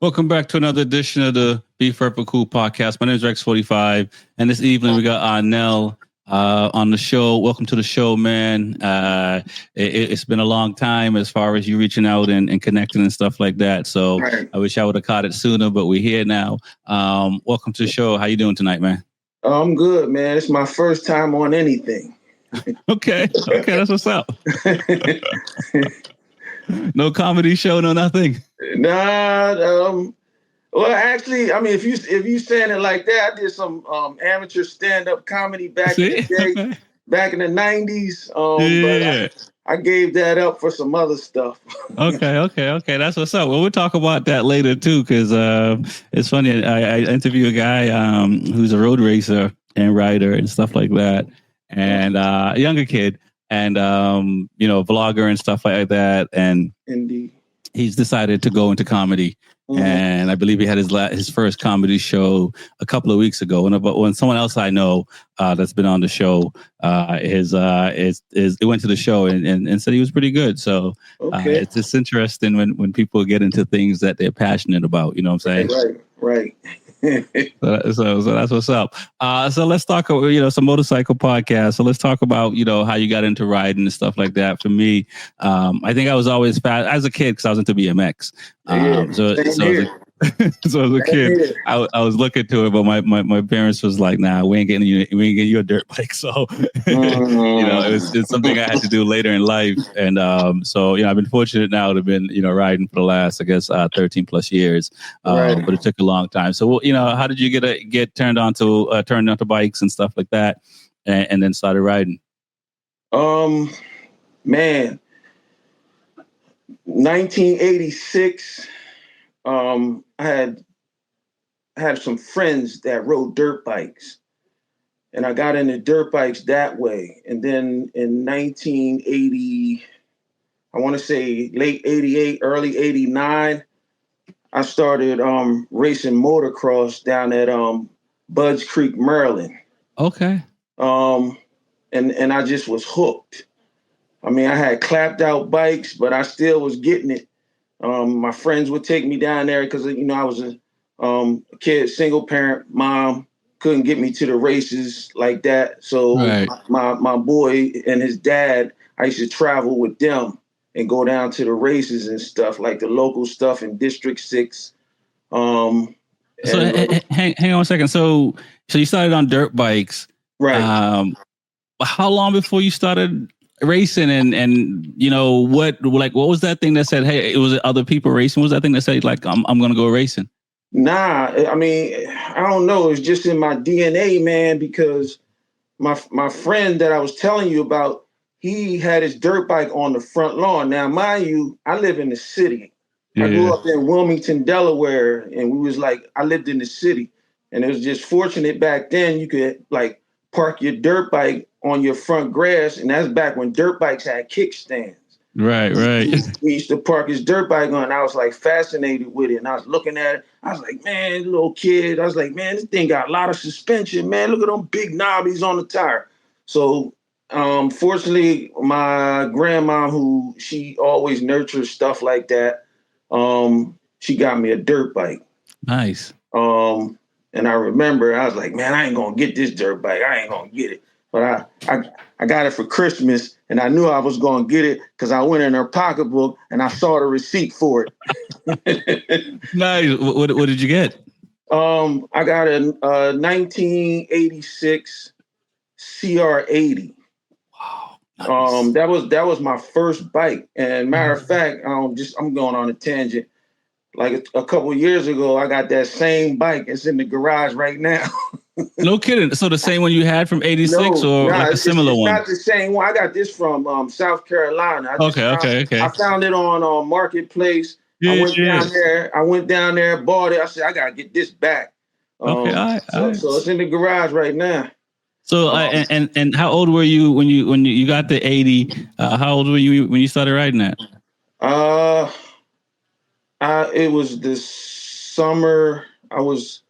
Welcome back to another edition of the B4evaKool Podcast. My name is Rex45, and this evening we got Arnell on the show. Welcome to the show, man. It's been a long time as far as you reaching out and connecting and stuff like that. So I wish I would have caught it sooner, but we're here now. Welcome to the show. How you doing tonight, man? I'm good, man. It's my first time on anything. Okay, that's what's up. No comedy show, no nothing. Nah. Well, actually, I mean, if you saying it like that, I did some amateur stand-up comedy back in the day, back in the 90s. But I gave that up for some other stuff. Okay. That's what's up. Well, we'll talk about that later too, because it's funny. I interview a guy who's a road racer and rider and stuff like that, and a younger kid. And, vlogger and stuff like that. And indeed, he's decided to go into comedy. Mm-hmm. And I believe he had his first comedy show a couple of weeks ago. And when someone else I know that's been on the show it went to the show and said he was pretty good. So it's just interesting when people get into things that they're passionate about. You know what I'm saying? Right. So that's what's up. So let's talk about, some motorcycle podcast. So let's talk about, how you got into riding and stuff like that. For me, I think I was always fast as a kid because I was into BMX. So as a kid, I was looking to it, but my parents was like, "Nah, we ain't getting you a dirt bike." So it's something I had to do later in life, and so I've been fortunate now to have been riding for the last 13 plus years, but it took a long time. So how did you get turned on to bikes and stuff like that, and then started riding? Man, 1986. I had some friends that rode dirt bikes, and I got into dirt bikes that way. And then in 1980, I want to say late 88, early 89, I started racing motocross down at Budds Creek, Maryland. Okay. And I just was hooked. I mean, I had clapped out bikes, but I still was getting it. My friends would take me down there because, I was a kid, single parent, mom couldn't get me to the races like that. So my boy and his dad, I used to travel with them and go down to the races and stuff, like the local stuff in District 6. Hang on a second. So you started on dirt bikes. Right. How long before you started racing and what was that thing that said, hey, it was other people racing? What was that thing that said like I'm gonna go racing? Nah, I mean, I don't know. It's just in my DNA, man, because my friend that I was telling you about, he had his dirt bike on the front lawn. Now, mind you, I live in the city. I grew up in Wilmington, Delaware, and I lived in the city. And it was just fortunate back then you could park your dirt bike on your front grass, and that's back when dirt bikes had kickstands. Right. He used to park his dirt bike on, and I was fascinated with it. And I was looking at it. I was like, man, little kid. I was like, man, this thing got a lot of suspension, man. Look at them big knobbies on the tire. So fortunately, my grandma, who she always nurtures stuff like that, she got me a dirt bike. Nice. And I remember I was like, man, I ain't gonna get this dirt bike. I ain't gonna get it. But I got it for Christmas, and I knew I was gonna get it because I went in her pocketbook and I saw the receipt for it. Nice. What did you get? I got a 1986 CR80. Wow. Nice. That was my first bike. And matter of fact, I'm going on a tangent. Like a couple of years ago, I got that same bike. It's in the garage right now. No kidding. So the same one you had from 86 a similar one? Not the same one. I got this from South Carolina. Okay. I found it on Marketplace. I went down there, bought it. I said, I got to get this back. Okay. So it's in the garage right now. So and how old were you when you got the 80? How old were you when you started riding that? It was this summer. I was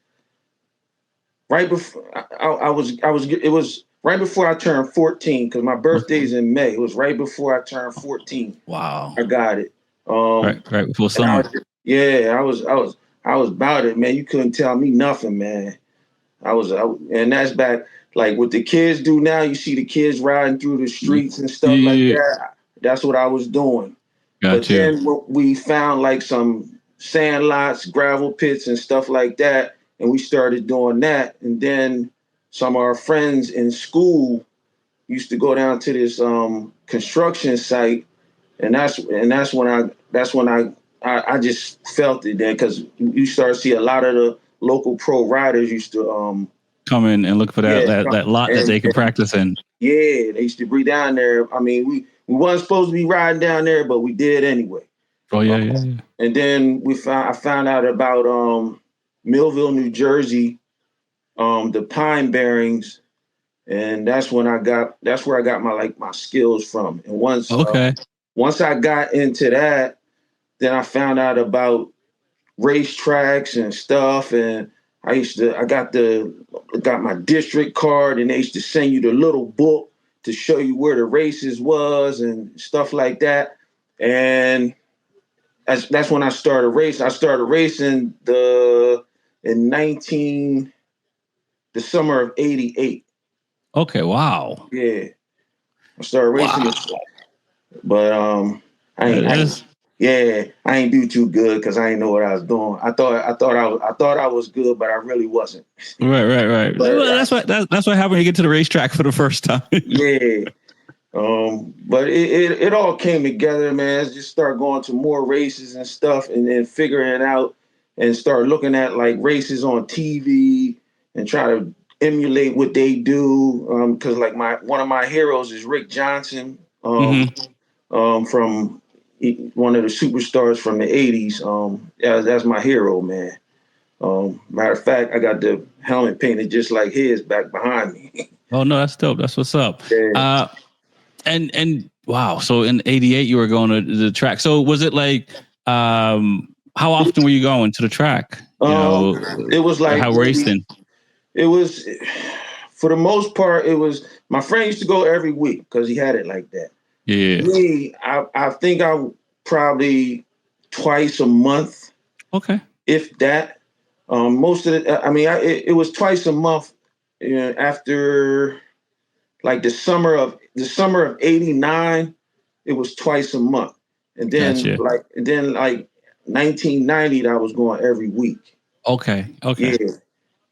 right before it was right before I turned 14 because my birthday's in May. It was right before I turned 14. Wow. I got it. Right before summer. I I was about it, man. You couldn't tell me nothing, man. And that's back like what the kids do now. You see the kids riding through the streets and stuff like that. That's what I was doing. But then we found like some sand lots, gravel pits, and stuff like that, and we started doing that. And then some of our friends in school used to go down to this construction site, and that's when I just felt it there, because you start to see a lot of the local pro riders used to come in and look for that lot that they can practice in. Yeah, they used to be down there. I mean, we wasn't supposed to be riding down there, but we did anyway. Oh yeah. And then I found out about Millville, New Jersey, the Pine Bearings, and that's where I got my skills from. And once I got into that, then I found out about racetracks and stuff, and I got my district card, and they used to send you the little book to show you where the races was and stuff like that. And that's when I started racing. I started racing the summer of '88. Okay, wow. Yeah, I started racing, but I ain't do too good because I didn't know what I was doing. I thought I was good, but I really wasn't. Right. But that's what happened when you get to the racetrack for the first time. Yeah. But it all came together, man. Just start going to more races and stuff, and then figuring it out, and start looking at like races on TV and try to emulate what they do. Because like one of my heroes is Rick Johnson, from one of the superstars from the '80s. That's my hero, man. Matter of fact, I got the helmet painted just like his back behind me. Oh no, that's dope. That's what's up. Yeah. And wow. So in '88, you were going to the track. So was it like, how often were you going to the track? It was like how racing. It was, for the most part, it was, my friend used to go every week because he had it like that. Yeah. Me, I think I probably twice a month. Okay. If that. Most of it, it was twice a month, after like the summer of '89, it was twice a month. And then Gotcha. like 1990, I was going every week. Okay. Yeah.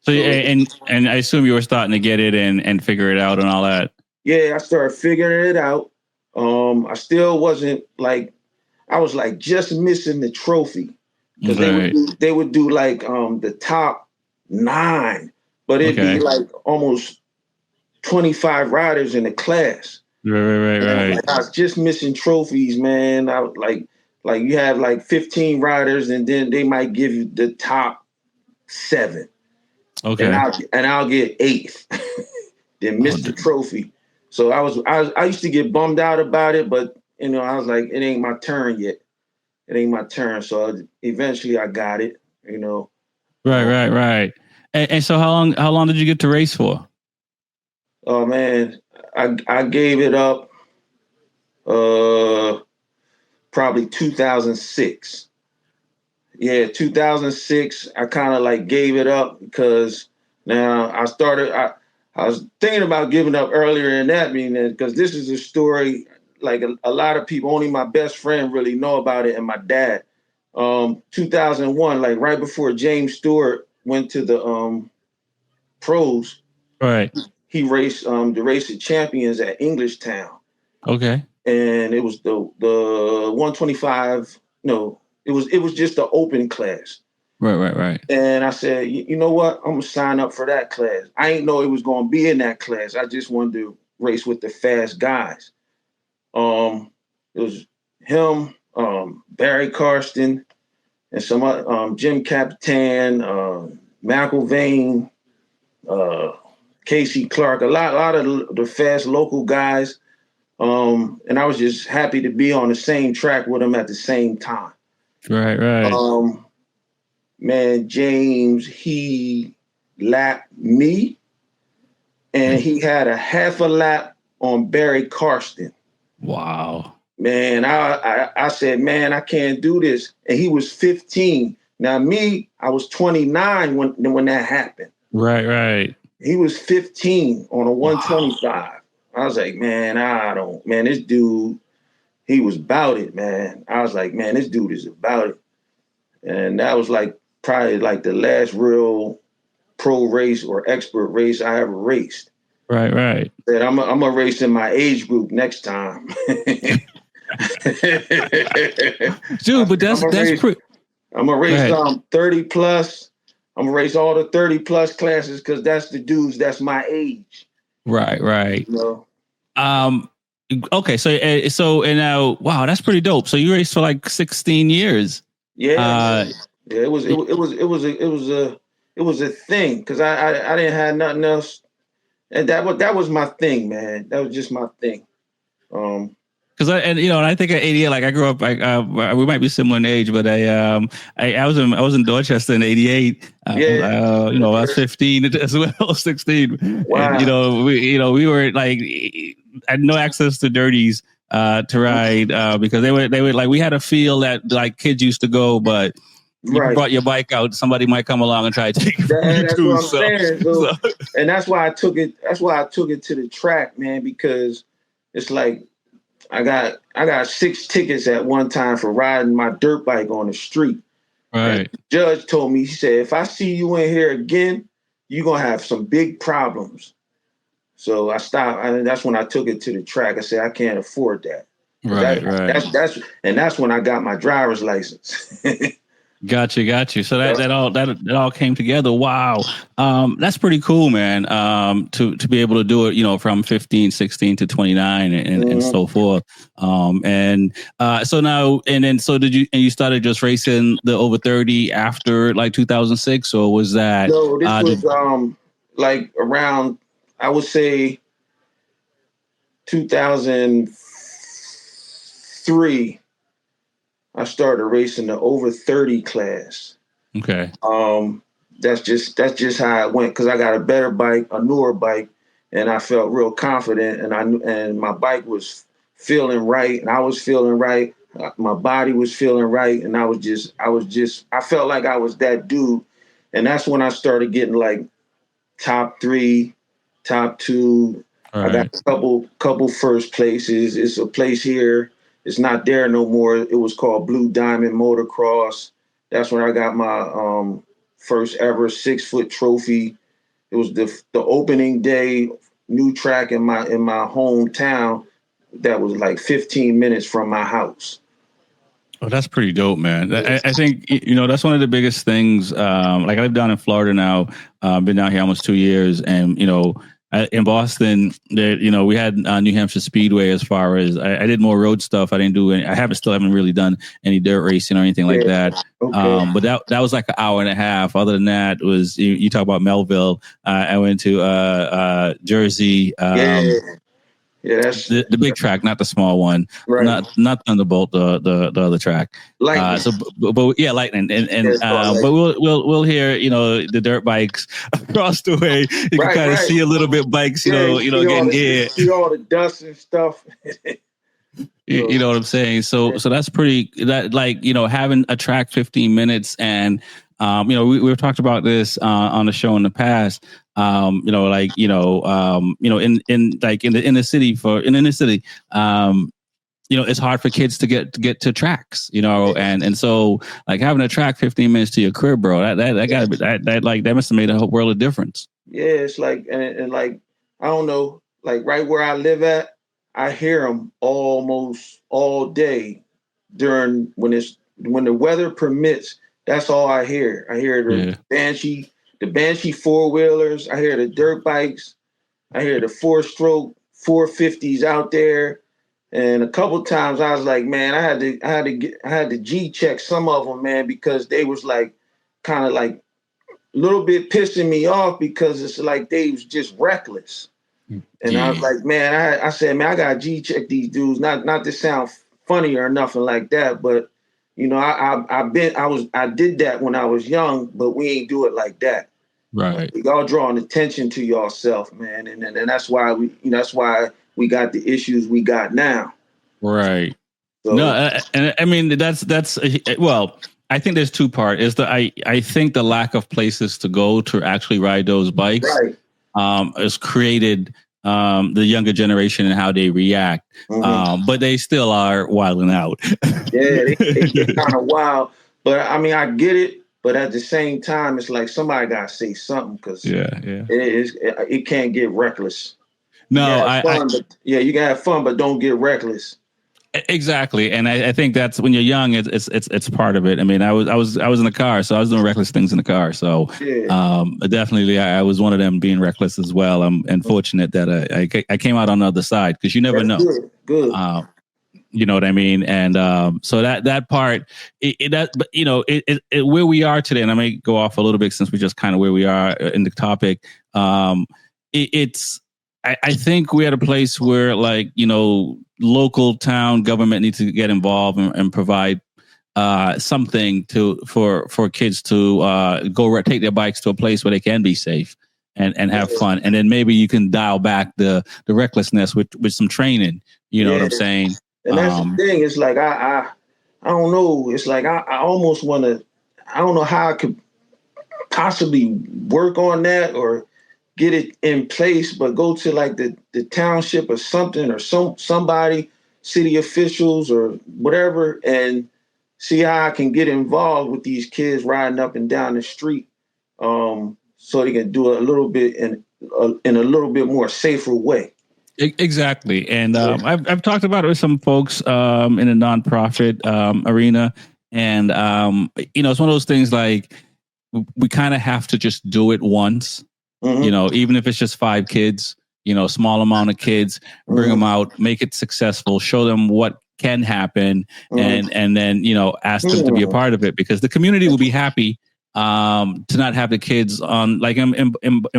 So and I assume you were starting to get it and figure it out and all that. Yeah, I started figuring it out. I still wasn't like, I was like just missing the trophy, because they would do like the top 9, but it'd be like almost 25 riders in the class. Right. Like, I was just missing trophies, man. I was like you have like 15 riders, and then they might give you the top 7. Okay. And I'll get 8th, then miss the trophy. So I used to get bummed out about it, but I was like, it ain't my turn yet. It ain't my turn. So eventually I got it, Right. And so how long did you get to race for? Oh man, I gave it up probably 2006. Yeah, 2006, I kind of like gave it up because now I was thinking about giving up earlier than that, because this is a story like a lot of people, only my best friend really know about it, and my dad. 2001, like right before James Stewart went to the pros. Right. He raced the race of champions at Englishtown. Okay. And it was the 125. No, it was just the open class. Right. And I said, you know what? I'm gonna sign up for that class. I ain't know it was gonna be in that class. I just wanted to race with the fast guys. It was him, Barry Karsten, and some Jim Capitan, McIlvain, Casey Clark, a lot of the fast local guys. And I was just happy to be on the same track with them at the same time. Right. Man, James, he lapped me, and he had a half a lap on Barry Karsten. Wow. Man, I said, man, I can't do this. And he was 15 Now me, I was 29 when that happened. Right. He was 15 on a 125. Wow. I was like, man, this dude, he was about it, man. I was like, man, this dude is about it. And that was like probably like the last real pro race or expert race I ever raced. Right. Said I'm gonna race in my age group next time. Dude, but that's pretty. I'm gonna race 30 plus. I'm gonna race all the 30 plus classes because that's the dudes that's my age. Right. You know? Okay, so now, wow, that's pretty dope. So you raced for like 16 years. Yeah. It was a thing because I didn't have nothing else, and that was my thing, man. That was just my thing. Because I think at 88, like I grew up, we might be similar in age, but I was in Dorchester in 88. I was 15 as well, 16. Wow. And, we were like, had no access to dirties to ride because they would like, we had a feel that like kids used to go, but you brought your bike out, somebody might come along and try to take it from you that's too. What I'm saying. So, and that's why I took it. That's why I took it to the track, man, because it's like I got 6 tickets at one time for riding my dirt bike on the street. Right. And the judge told me, he said, if I see you in here again, you're gonna have some big problems. So I stopped. That's when I took it to the track. I said, I can't afford that. Right. That's when I got my driver's license. Got you. So that all came together. Wow. That's pretty cool, man. To be able to do it, from 15, 16 to 29 and so forth. So now, so you started just racing the over 30 after like 2006, or was that? No, this was like around, I would say 2003. I started racing the over 30 class. Okay. That's just how it went because I got a better bike, a newer bike, and I felt real confident, and my bike was feeling right, and I was feeling right. My body was feeling right, and I felt like I was that dude, and that's when I started getting like top 3, top 2. Right. I got a couple first places. It's a place here. It's not there no more. It was called Blue Diamond Motocross. That's when I got my first ever 6-foot trophy. It was the opening day, new track in my hometown that was like 15 minutes from my house. Oh, that's pretty dope, man. I think, that's one of the biggest things. Like I live down in Florida now. Been down here almost 2 years, and, in Boston, we had New Hampshire Speedway. As far as I did more road stuff, I didn't do any. I haven't really done any dirt racing or anything like that. Okay. But that was like an hour and a half. Other than that, was you talk about Melville. I went to Jersey. Yeah, that's the big track, not the small one. Right. Not Thunderbolt, the other track. Lightning. Lightning, but we'll hear the dirt bikes across the way. You can kind of see a little bit bikes, see all the dust and stuff. You know what I'm saying? So that's pretty. That having a track 15 minutes and. We've talked about this on the show in the past. In the city it's hard for kids to get to tracks, and so like having a track 15 minutes to your crib, bro. That gotta be that must have made a whole world of difference. Yeah, it's like and like I don't know, like right where I live at, I hear them almost all day during when the weather permits. That's all I hear. I hear the Banshee 4-wheelers. I hear the dirt bikes. I hear the 4-stroke 450s out there. And a couple times I was like, man, I had to G check some of them, man, because they was like kind of like a little bit pissing me off because it's like they was just reckless. And I was like, man, I said, man, I got to G check these dudes. Not to sound funny or nothing like that, but I did that when I was young, but we ain't do it like that. Right. Y'all drawing attention to yourself, man, and that's why we got the issues we got now. Right. So, no, and I mean that's well. I think there's two parts. I think the lack of places to go to actually ride those bikes has created the younger generation and how they react. But they still are wilding out. Yeah, they get kind of wild. But I mean, I get it. But at the same time, it's like somebody got to say something because it can't get reckless. No, you can have fun, but don't get reckless. Exactly, and I think that's when you're young. It's part of it. I mean, I was in the car, so I was doing reckless things in the car. So definitely, I was one of them being reckless as well. I'm unfortunate that I came out on the other side because you never know. Good. You know what I mean? And so that part, where we are today, and I may go off a little bit since we just kind of where we are in the topic. I think we're at a place where, like, local town government needs to get involved and provide something for kids to go take their bikes to a place where they can be safe and have fun. And then maybe you can dial back the recklessness with some training. You know what I'm saying? And that's the thing. It's like I don't know. It's like I almost want to. I don't know how I could possibly work on that or get it in place, but go to like the township or something or somebody, city officials or whatever, and see how I can get involved with these kids riding up and down the street, so they can do it a little bit in a little bit more safer way. Exactly, and I've talked about it with some folks in a nonprofit arena, and it's one of those things like we kind of have to just do it once. Even if it's just 5 kids, small amount of kids, bring them out, make it successful, show them what can happen, and then, ask them to be a part of it, because the community will be happy to not have the kids on, like in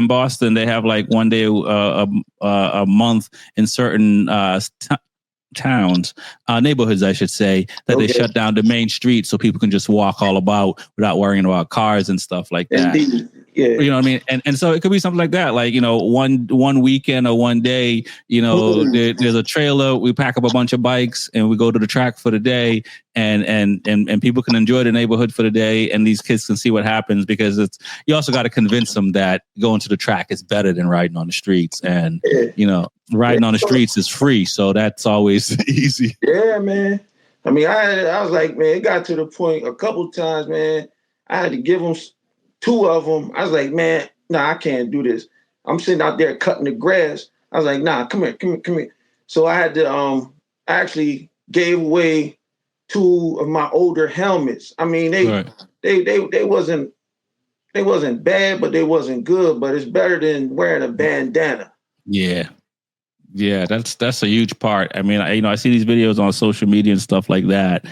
Boston, they have like one day a month in certain towns, neighborhoods, I should say, that they shut down the main street so people can just walk all about without worrying about cars and stuff like that. Indeed. Yeah. You know what I mean? And so it could be something like that. Like, one weekend or one day, there's a trailer, we pack up a bunch of bikes and we go to the track for the day, and people can enjoy the neighborhood for the day, and these kids can see what happens, because you also got to convince them that going to the track is better than riding on the streets. And, riding on the streets is free. So that's always easy. Yeah, man. I mean, I was like, man, it got to the point a couple of times, man, I had to give them 2 of them. I was like, man, nah, I can't do this. I'm sitting out there cutting the grass. I was like, nah, come here. So I had to I actually gave away 2 of my older helmets. I mean, they wasn't bad, but they wasn't good. But it's better than wearing a bandana. Yeah. Yeah, that's a huge part. I mean, I see these videos on social media and stuff like that.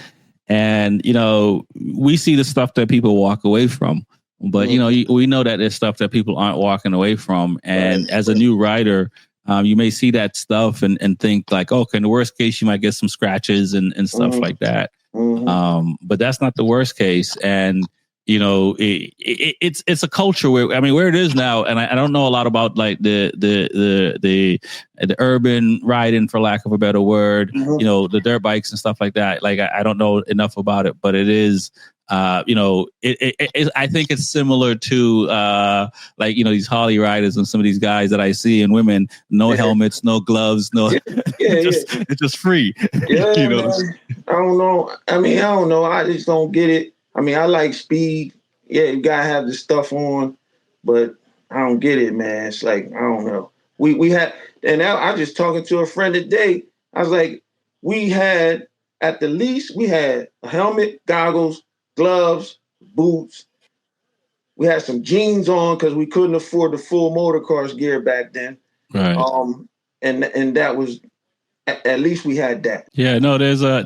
And, we see the stuff that people walk away from. But, we know that there's stuff that people aren't walking away from. And as a new rider, you may see that stuff and think like, okay, in the worst case, you might get some scratches and stuff like that. But that's not the worst case. And, it's a culture where, I mean, where it is now, and I don't know a lot about like the urban riding, for lack of a better word, the dirt bikes and stuff like that. Like, I don't know enough about it, but it is, I think it's similar to these Harley riders and some of these guys that I see, and women, no helmets, no gloves, it's just free. Yeah, I don't know. I mean, I don't know. I just don't get it. I mean, I like speed. Yeah, you gotta have the stuff on, but I don't get it, man. It's like, I don't know. We had, and I just talking to a friend today. I was like, at the least, we had a helmet, goggles, gloves, boots. We had some jeans on because we couldn't afford the full motorcars gear back then. Right. And that was, at least we had that. Yeah. No, there's a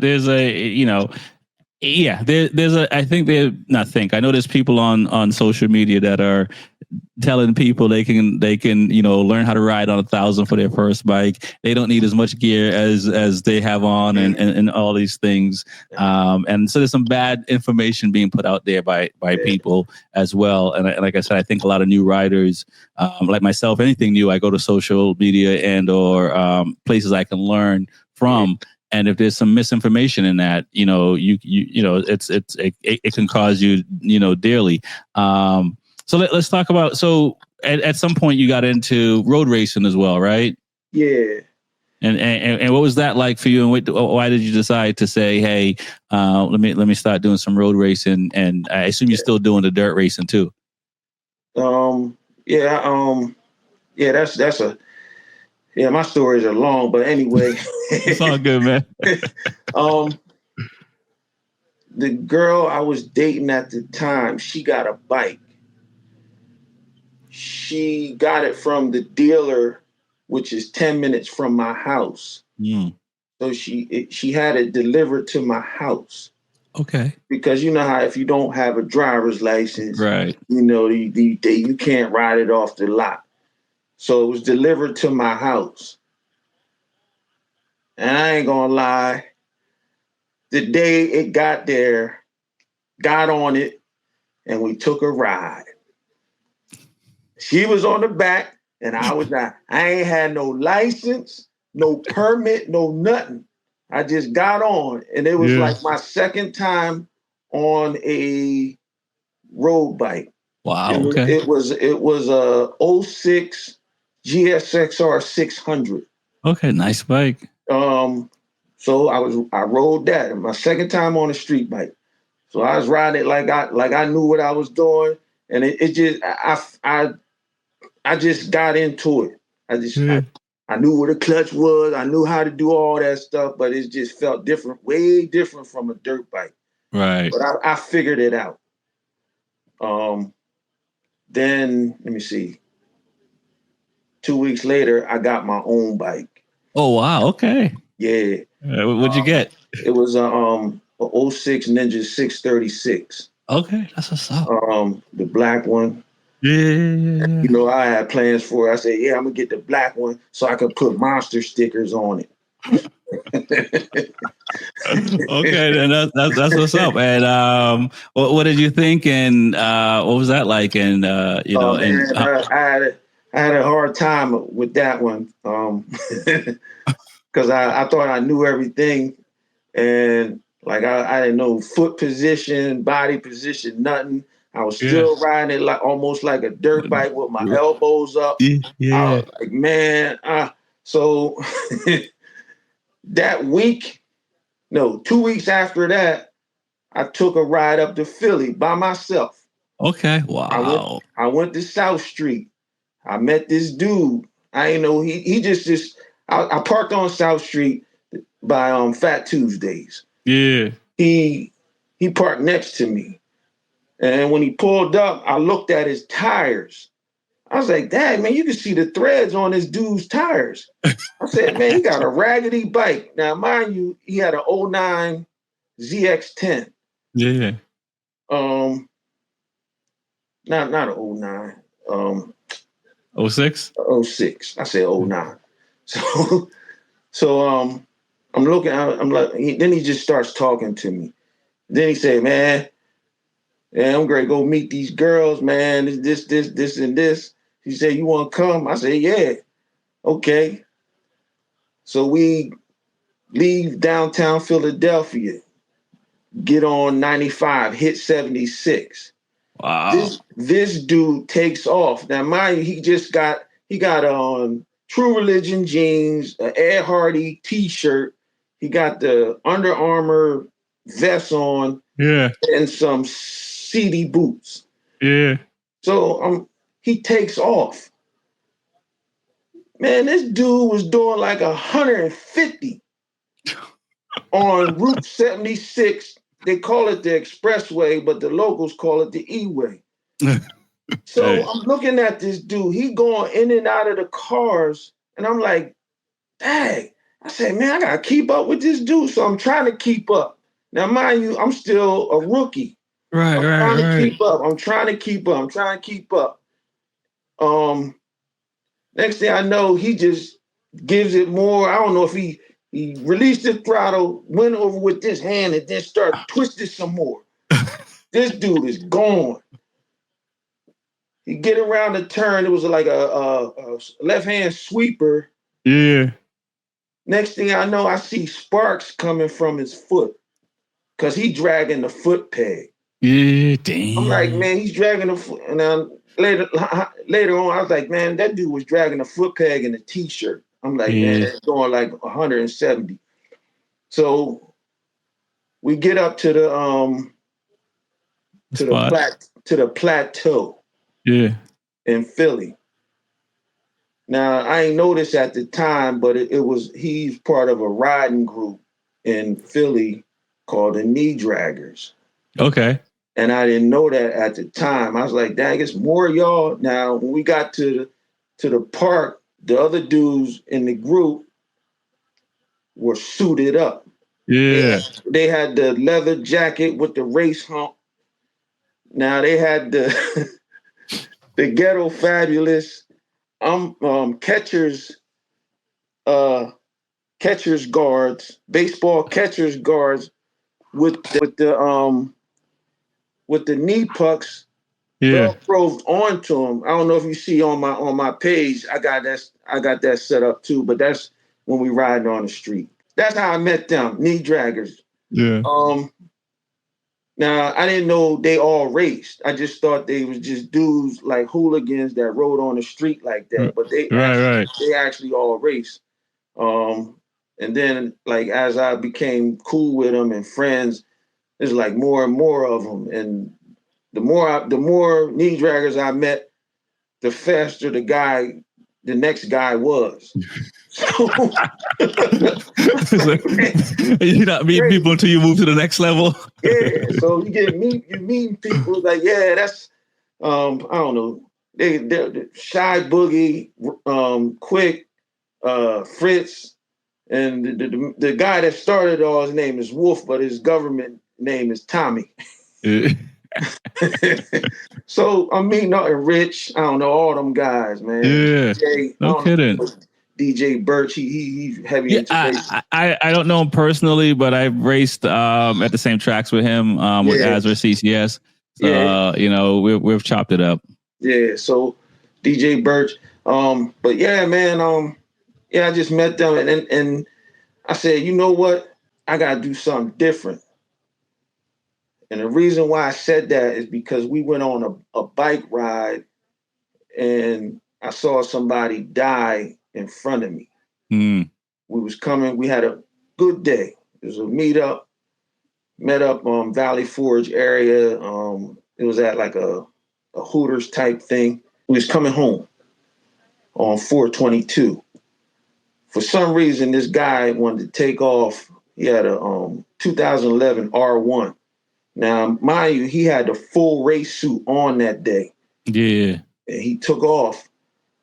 I know there's people on social media that are telling people they can learn how to ride on 1,000 for their first bike. They don't need as much gear as they have on and all these things. And so there's some bad information being put out there by people as well. And like I said, I think a lot of new riders, like myself, anything new, I go to social media and or places I can learn from. And if there's some misinformation in that, you know, it can cause you, you know, dearly. So let's talk about, so at some point you got into road racing as well, right? Yeah. And what was that like for you? And why did you decide to say, hey, let me start doing some road racing? And I assume you're still doing the dirt racing too. My stories are long, but anyway. It's all good, man. The girl I was dating at the time, she got a bike. She got it from the dealer, which is 10 minutes from my house. So she had it delivered to my house. Okay. Because you know how if you don't have a driver's license, right, you know, you can't ride it off the lot. So it was delivered to my house. And I ain't gonna lie, the day it got there, got on it, and we took a ride. She was on the back, and I was not. I ain't had no license, no permit, no nothing. I just got on, and it was like my second time on a road bike. Wow. Okay. It was a 06 GSXR 600. Okay, nice bike. So I rode that. My second time on a street bike. So I was riding it like I knew what I was doing, and it just I just got into it. I knew what a clutch was. I knew how to do all that stuff, but it just felt different, way different from a dirt bike. Right. But I figured it out. Then let me see. 2 weeks later, I got my own bike. Oh wow! Okay. Yeah. What'd you get? It was a 06 Ninja 636. Okay, that's what's up. The black one. Yeah. You know, I had plans for it. I said, I'm gonna get the black one so I could put monster stickers on it. Okay, then that's what's up. And what did you think? And what was that like? And you know, I had a hard time with that one because I thought I knew everything, and like I didn't know foot position, body position, nothing. I was still riding it like almost like a dirt bike with my elbows up. Yeah. I was like, man, so that week, 2 weeks after that, I took a ride up to Philly by myself. Okay, wow. I went to South Street. I met this dude. I ain't know he just I parked on South Street by Fat Tuesdays. Yeah. He parked next to me. And when he pulled up, I looked at his tires. I was like, Dad, man, you can see the threads on this dude's tires. I said, man, he got a raggedy bike. Now, mind you, he had an 09 ZX10. Yeah. Not an 09. 06? 06. I said 09. So I'm looking, I'm like, then he just starts talking to me. Then he said, man, I'm going to go meet these girls, man. This, and this. He said, you want to come? I said, yeah. Okay. So we leave downtown Philadelphia, get on 95, hit 76. Wow. This dude takes off. Now, mind you, he got on True Religion jeans, an Ed Hardy t-shirt. He got the Under Armour vest on. Yeah. And some seedy boots. Yeah. So he takes off. Man, this dude was doing like 150 on Route 76. They call it the expressway, but the locals call it the E-way. So hey. I'm looking at this dude. He going in and out of the cars. And I'm like, dang. I said, man, I got to keep up with this dude. So I'm trying to keep up. Now, mind you, I'm still a rookie. Right. I'm trying to keep up. Next thing I know, he just gives it more. I don't know if he released the throttle, went over with this hand, and then started twisting some more. This dude is gone. He get around the turn. It was like a left-hand sweeper. Yeah. Next thing I know, I see sparks coming from his foot because he dragging the foot peg. Yeah, damn. I'm like, man, he's dragging the foot. And then later on, I was like, man, that dude was dragging a foot peg in a t-shirt. I'm like, man, it's going like 170. So we get up to the plateau. Yeah. In Philly. Now I ain't noticed at the time, but he's part of a riding group in Philly called the Knee Draggers. Okay. And I didn't know that at the time. I was like, dang, it's more of y'all. Now when we got to the park, the other dudes in the group were suited up. Yeah. They had the leather jacket with the race hump. Now they had the the Ghetto Fabulous catchers guards, baseball catchers guards with the knee pucks. Yeah. Velcroed onto them. I don't know if you see on my page. I got that set up too, but that's when we riding on the street. That's how I met them, Knee Draggers. Yeah. Now, I didn't know they all raced. I just thought they was just dudes like hooligans that rode on the street like that. But they actually all raced. And then, like, as I became cool with them and friends, there's like more and more of them. And the more Knee Draggers I met, the faster the next guy was. So, you not meet people until you move to the next level. Yeah, so you meet people like, yeah, that's I don't know, they're Shy Boogie, Quick, Fritz, and the guy that started all, his name is Wolf, but his government name is Tommy. So I'm meeting up and Rich, I don't know, all them guys, man. Yeah, no kidding. DJ Birch, he's heavy into racing. I don't know him personally, but I've raced at the same tracks with him with Azra CCS. So, we've chopped it up. Yeah, so DJ Birch. But yeah, man, I just met them and I said, you know what? I gotta do something different. And the reason why I said that is because we went on a bike ride and I saw somebody die in front of me. Mm. We had a good day. It was a met up Valley Forge area. It was at like a Hooters type thing. We was coming home on 422. For some reason, this guy wanted to take off. He had a 2011 R1. Now, mind you, he had the full race suit on that day. Yeah. And he took off,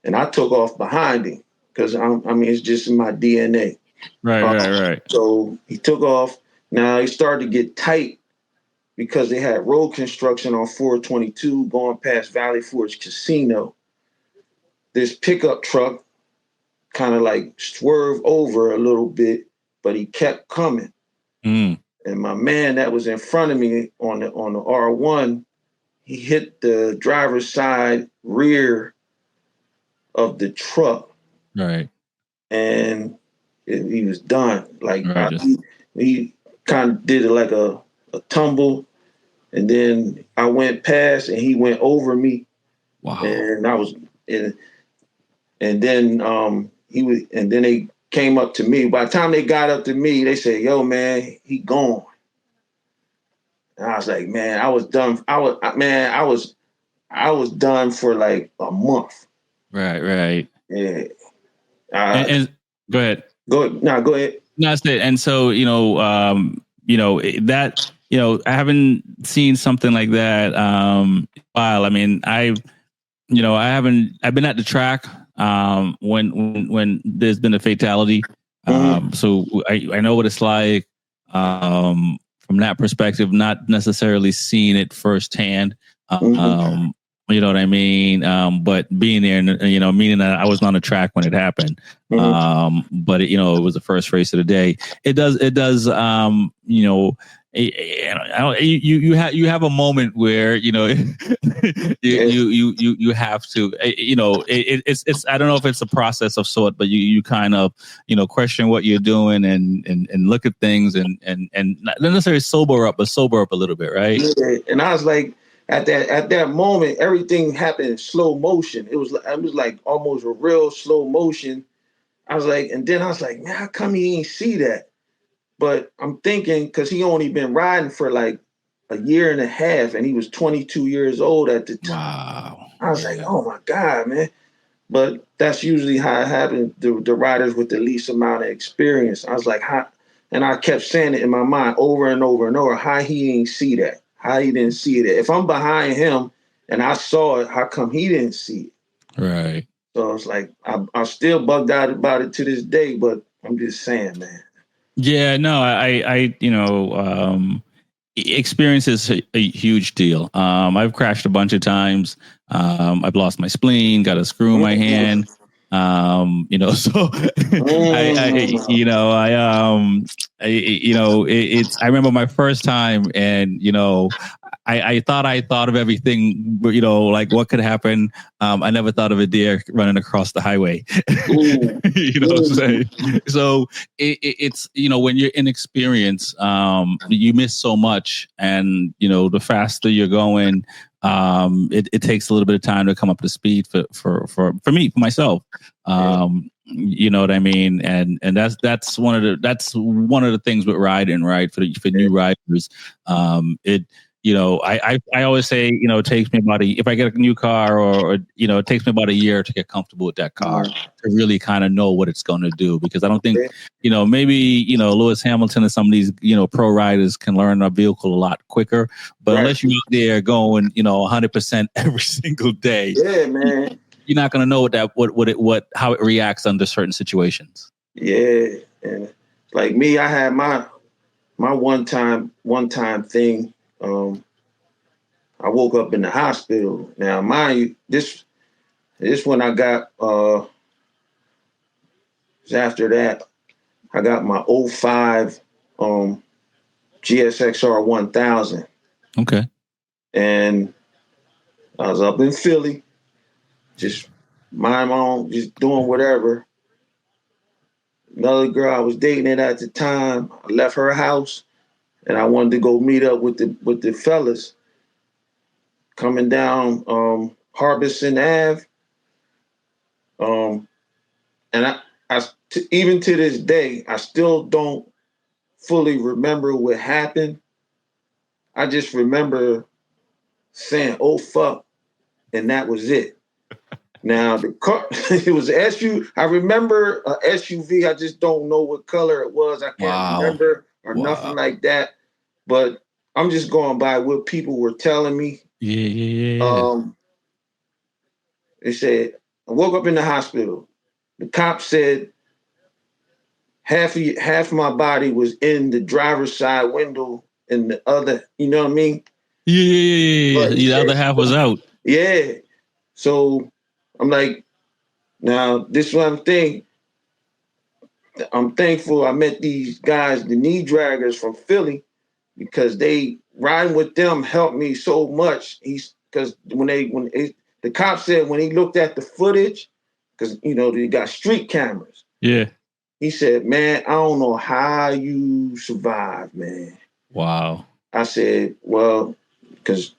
and I took off behind him because it's just in my DNA. Right. So he took off. Now he started to get tight because they had road construction on 422 going past Valley Forge Casino. This pickup truck kind of like swerved over a little bit, but he kept coming. Mm. And my man that was in front of me on the R1, he hit the driver's side rear of the truck. Right. And he was done. Like he kind of did it like a tumble. And then I went past and he went over me. Wow. And I was and then they came up to me. By the time they got up to me, they said, yo, man, he gone. And I was like, man, I was done. I was done for like a month. Right. Yeah. And go ahead. Go ahead. No, go ahead. No, that's it. And so, that, I haven't seen something like that. While, I mean, I've been at the track when there's been a fatality. So I know what it's like from that perspective, not necessarily seeing it firsthand. You know what I mean? But being there, meaning that I was on the track when it happened. But it was the first race of the day. It does, you have a moment where you have to it's I don't know if it's a process of sort, but you kind of question what you're doing and look at things and not necessarily sober up a little bit, right? Yeah. And I was like, at that moment, everything happened in slow motion. It was like almost a real slow motion. I was like, and then I was like, man, how come he ain't see that? But I'm thinking, because he only been riding for like a year and a half, and he was 22 years old at the time. Wow. I was like, oh my God, man. But that's usually how it happens, the riders with the least amount of experience. I was like, how? And I kept saying it in my mind over and over and over, how he didn't see that? How he didn't see it? If I'm behind him and I saw it, how come he didn't see it? Right. So I was like, I'm still bugged out about it to this day, but I'm just saying, man. Yeah, no, I experience is a huge deal. I've crashed a bunch of times. I've lost my spleen, got a screw in my hand. So I remember my first time, and I thought of everything, like what could happen. I never thought of a deer running across the highway. What I'm saying? So it's when you're inexperienced, you miss so much, and the faster you're going, it takes a little bit of time to come up to speed for me, for myself. You know what I mean? And that's one of the things with riding, right? For new riders, I always say, it takes me if I get a new car or it takes me about a year to get comfortable with that car to really kind of know what it's going to do, because I don't think, maybe, Lewis Hamilton and some of these, pro riders can learn a vehicle a lot quicker, but unless you're out there going, 100% every single day, yeah, man, you're not going to know how it reacts under certain situations. Yeah. And like me, I had my one time thing. I woke up in the hospital. Now, mind you, this when I got after that, I got my 05 GSXR 1000. Okay. And I was up in Philly, just mind my own, just doing whatever. Another girl I was dating at the time, I left her house, and I wanted to go meet up with the fellas coming down Harbison Ave. And even to this day, I still don't fully remember what happened. I just remember saying, "Oh fuck," and that was it. Now the car, it was SUV. I remember a SUV. I just don't know what color it was. I can't remember or nothing like that. But I'm just going by what people were telling me. Yeah. They said I woke up in the hospital. The cop said half my body was in the driver's side window, and the other, you know what I mean? Yeah. The other half was out. Yeah. So I'm like, now this is what I'm thinking. I'm thankful I met these guys, the knee draggers from Philly, because they riding with them helped me so much. Because the cop said when he looked at the footage, because they got street cameras. Yeah. He said, "Man, I don't know how you survived, man." Wow. I said, "Well, because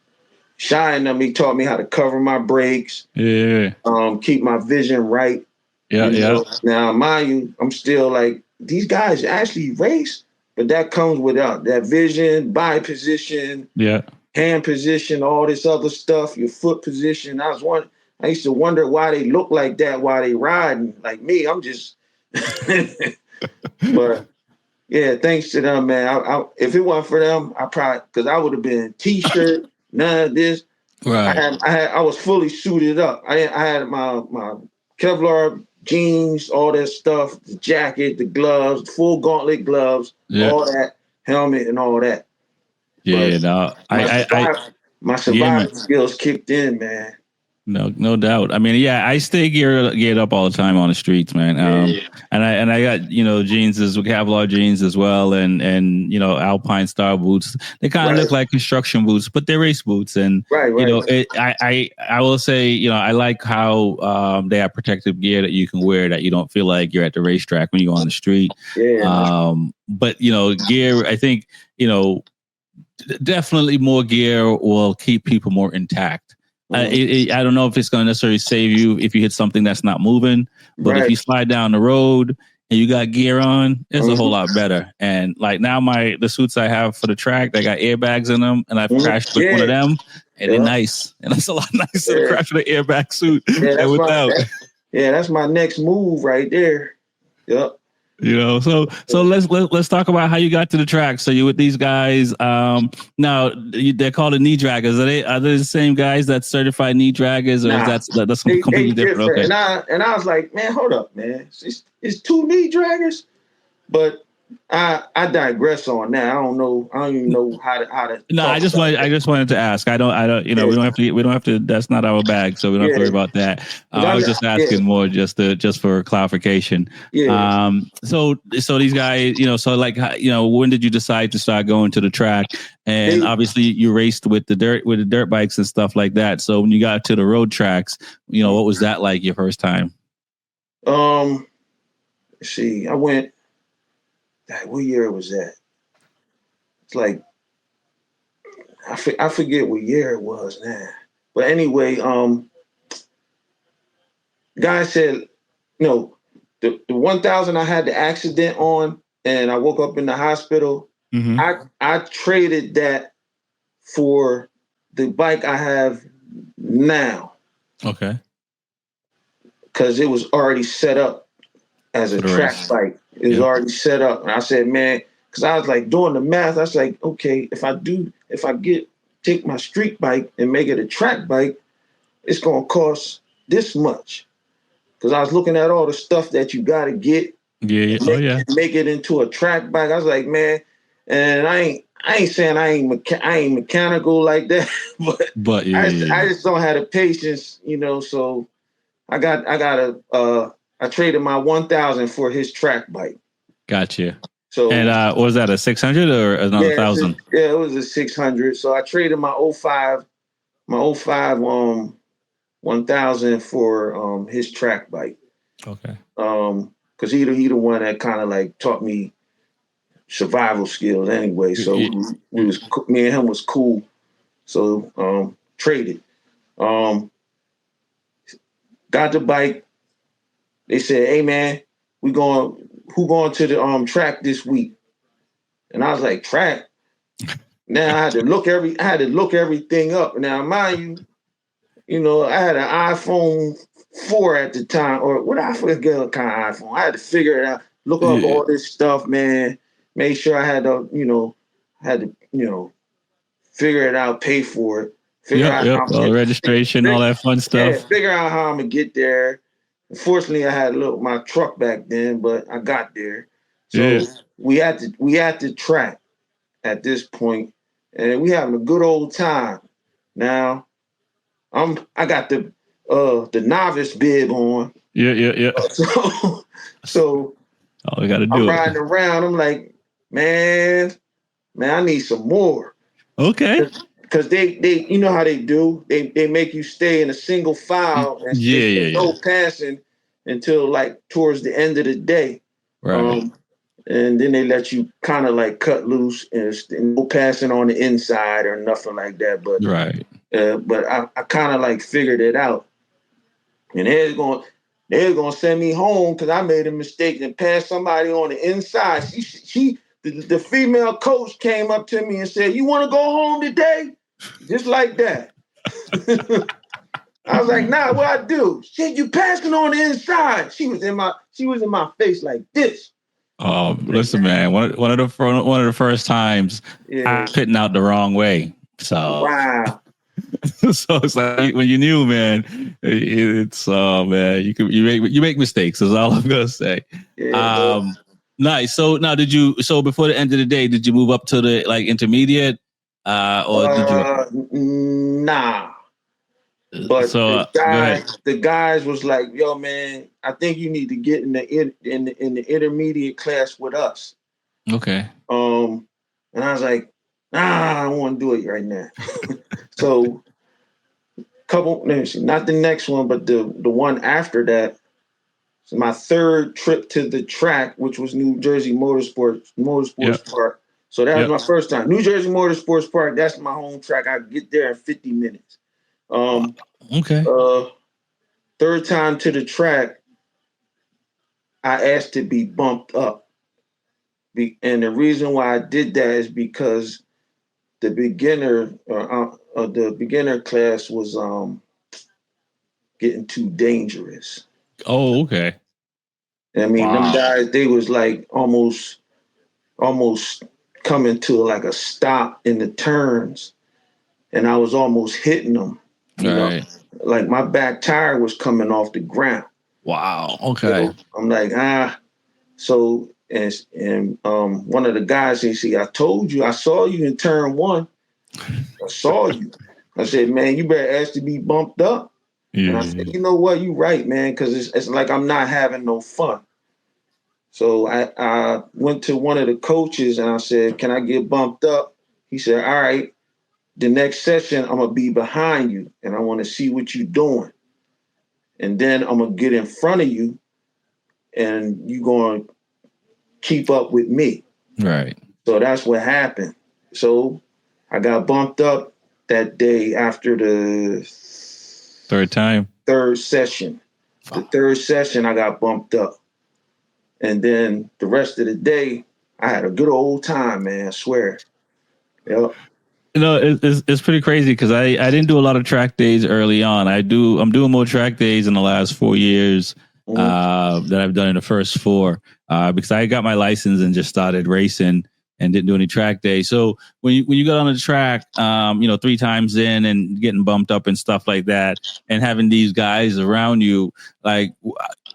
Shy and them, he taught me how to cover my brakes. Yeah. Keep my vision right. Yeah. Now, mind you, I'm still like, these guys actually race, but that comes with that vision, body position, hand position, all this other stuff, your foot position. I used to wonder why they look like that while they riding. Like me, I'm just, but yeah, thanks to them, man. I if it wasn't for them, because I would have been T-shirt, none of this. Right. I was fully suited up. I had my Kevlar jeans, all that stuff, the jacket, the gloves, full gauntlet gloves, all that, helmet and all that. Yeah, but my survival skills kicked in, man. No doubt. I mean, yeah, I stay geared up all the time on the streets, man. And I got jeans as Kevlar jeans as well, and Alpine style boots. They kind of look like construction boots, but they're race boots. And I will say, I like how they have protective gear that you can wear that you don't feel like you're at the racetrack when you go on the street. But gear, I think definitely more gear will keep people more intact. I don't know if it's going to necessarily save you if you hit something that's not moving, but if you slide down the road and you got gear on, it's a whole lot better. And like now the suits I have for the track, they got airbags in them, and I've crashed with one of them, and they're nice. And it's a lot nicer to crash with an airbag suit than without. That's my next move right there. Yep. So let's talk about how you got to the track. So you with these guys. Now they're called the knee draggers. Are they the same guys that certified knee draggers, or that's completely different? Okay. And I was like, man, hold up, man. It's two knee draggers, but I digress on that. I don't even know how to. No, I just wanted to ask. I don't. We don't have to. That's not our bag, so we don't have to worry about that. I was just asking more just for clarification. So these guys, when did you decide to start going to the track? And obviously you raced with the dirt bikes and stuff like that. So when you got to the road tracks, what was that like your first time? Let's see, I went. What year was that? It's like I forget what year it was now. But anyway, guy said, the 1000 I had the accident on, and I woke up in the hospital. Mm-hmm. I traded that for the bike I have now. Okay. Because it was already set up as a track bike. It was already set up. And I said, man, because I was like doing the math. I was like, okay, if I take my street bike and make it a track bike, it's going to cost this much. Because I was looking at all the stuff that you got to get. Make it into a track bike. I was like, man, and I ain't saying I ain't mechanical like that, but I just don't have the patience, so I traded my 1000 for his track bike. Gotcha. So, and was that a 600 or another 1000? Yeah, it was a 600. So I traded my 05 1000 for his track bike. Okay. Because he the one that kind of like taught me survival skills anyway. So me and him was cool. So traded. Got the bike. They said, "Hey man, who going to the track this week?" And I was like, "Track?" Now I had to look everything up. Now mind you, I had an iPhone 4 at the time, or what I forget what kind of iPhone. I had to figure it out, look up all this stuff, man. Make sure I had to, figure it out, pay for it, figure out all registration, all that fun stuff. Yeah, figure out how I'm gonna get there. Unfortunately, I had my truck back then, but I got there. So we had to track at this point, and we having a good old time. Now, I got the novice bib on. Yeah. So all we got to do. I'm riding around. I'm like, man, I need some more. Okay. Because they you know how they do. They make you stay in a single file and no passing until like towards the end of the day. Right. And then they let you kind of like cut loose and no passing on the inside or nothing like that. But but I kind of like figured it out. And they're gonna send me home because I made a mistake and passed somebody on the inside. The female coach came up to me and said, "You want to go home today?" Just like that. I was like, "Nah, what I do?" She said, "You passing on the inside." She was in my face like this. Oh, listen, man. One of the first times I was pitting out the wrong way. So wow. So it's like when you knew, man. It's man. You make mistakes. Is all I'm gonna say. Yeah, nice. So now, before the end of the day, did you move up to the like intermediate, or did you? Nah. But so the guys was like, "Yo, man, I think you need to get in the intermediate class with us." Okay. And I was like, "Nah, I don't want to do it right now." So, not the next one, but the one after that. So my third trip to the track, which was New Jersey Motorsports Park. So that was my first time. New Jersey Motorsports Park. That's my home track. I get there in 50 minutes. Okay. Third time to the track, I asked to be bumped up. And the reason why I did that is because the beginner class was getting too dangerous. Oh, okay. I mean, them guys, they was like almost coming to like a stop in the turns, and I was almost hitting them. You know, like my back tire was coming off the ground. Wow. Okay. So I'm like, So and one of the guys, he said, "I told you, I saw you in turn one. I saw you." I said, "Man, you better ask to be bumped up." And I said, "You know what? You're right, man, because it's like I'm not having no fun." So I went to one of the coaches and I said, "Can I get bumped up?" He said, "All right. The next session, I'm going to be behind you and I want to see what you're doing. And then I'm going to get in front of you and you're going to keep up with me." Right. So that's what happened. So I got bumped up that day after the third session. The third session, I got bumped up. And then the rest of the day, I had a good old time, man, I swear. Yep. You know, it's pretty crazy because I didn't do a lot of track days early on. I'm doing more track days in the last 4 years that I've done in the first 4 because I got my license and just started racing and didn't do any track days. So when you get on the track, 3 times in and getting bumped up and stuff like that, and having these guys around you, like,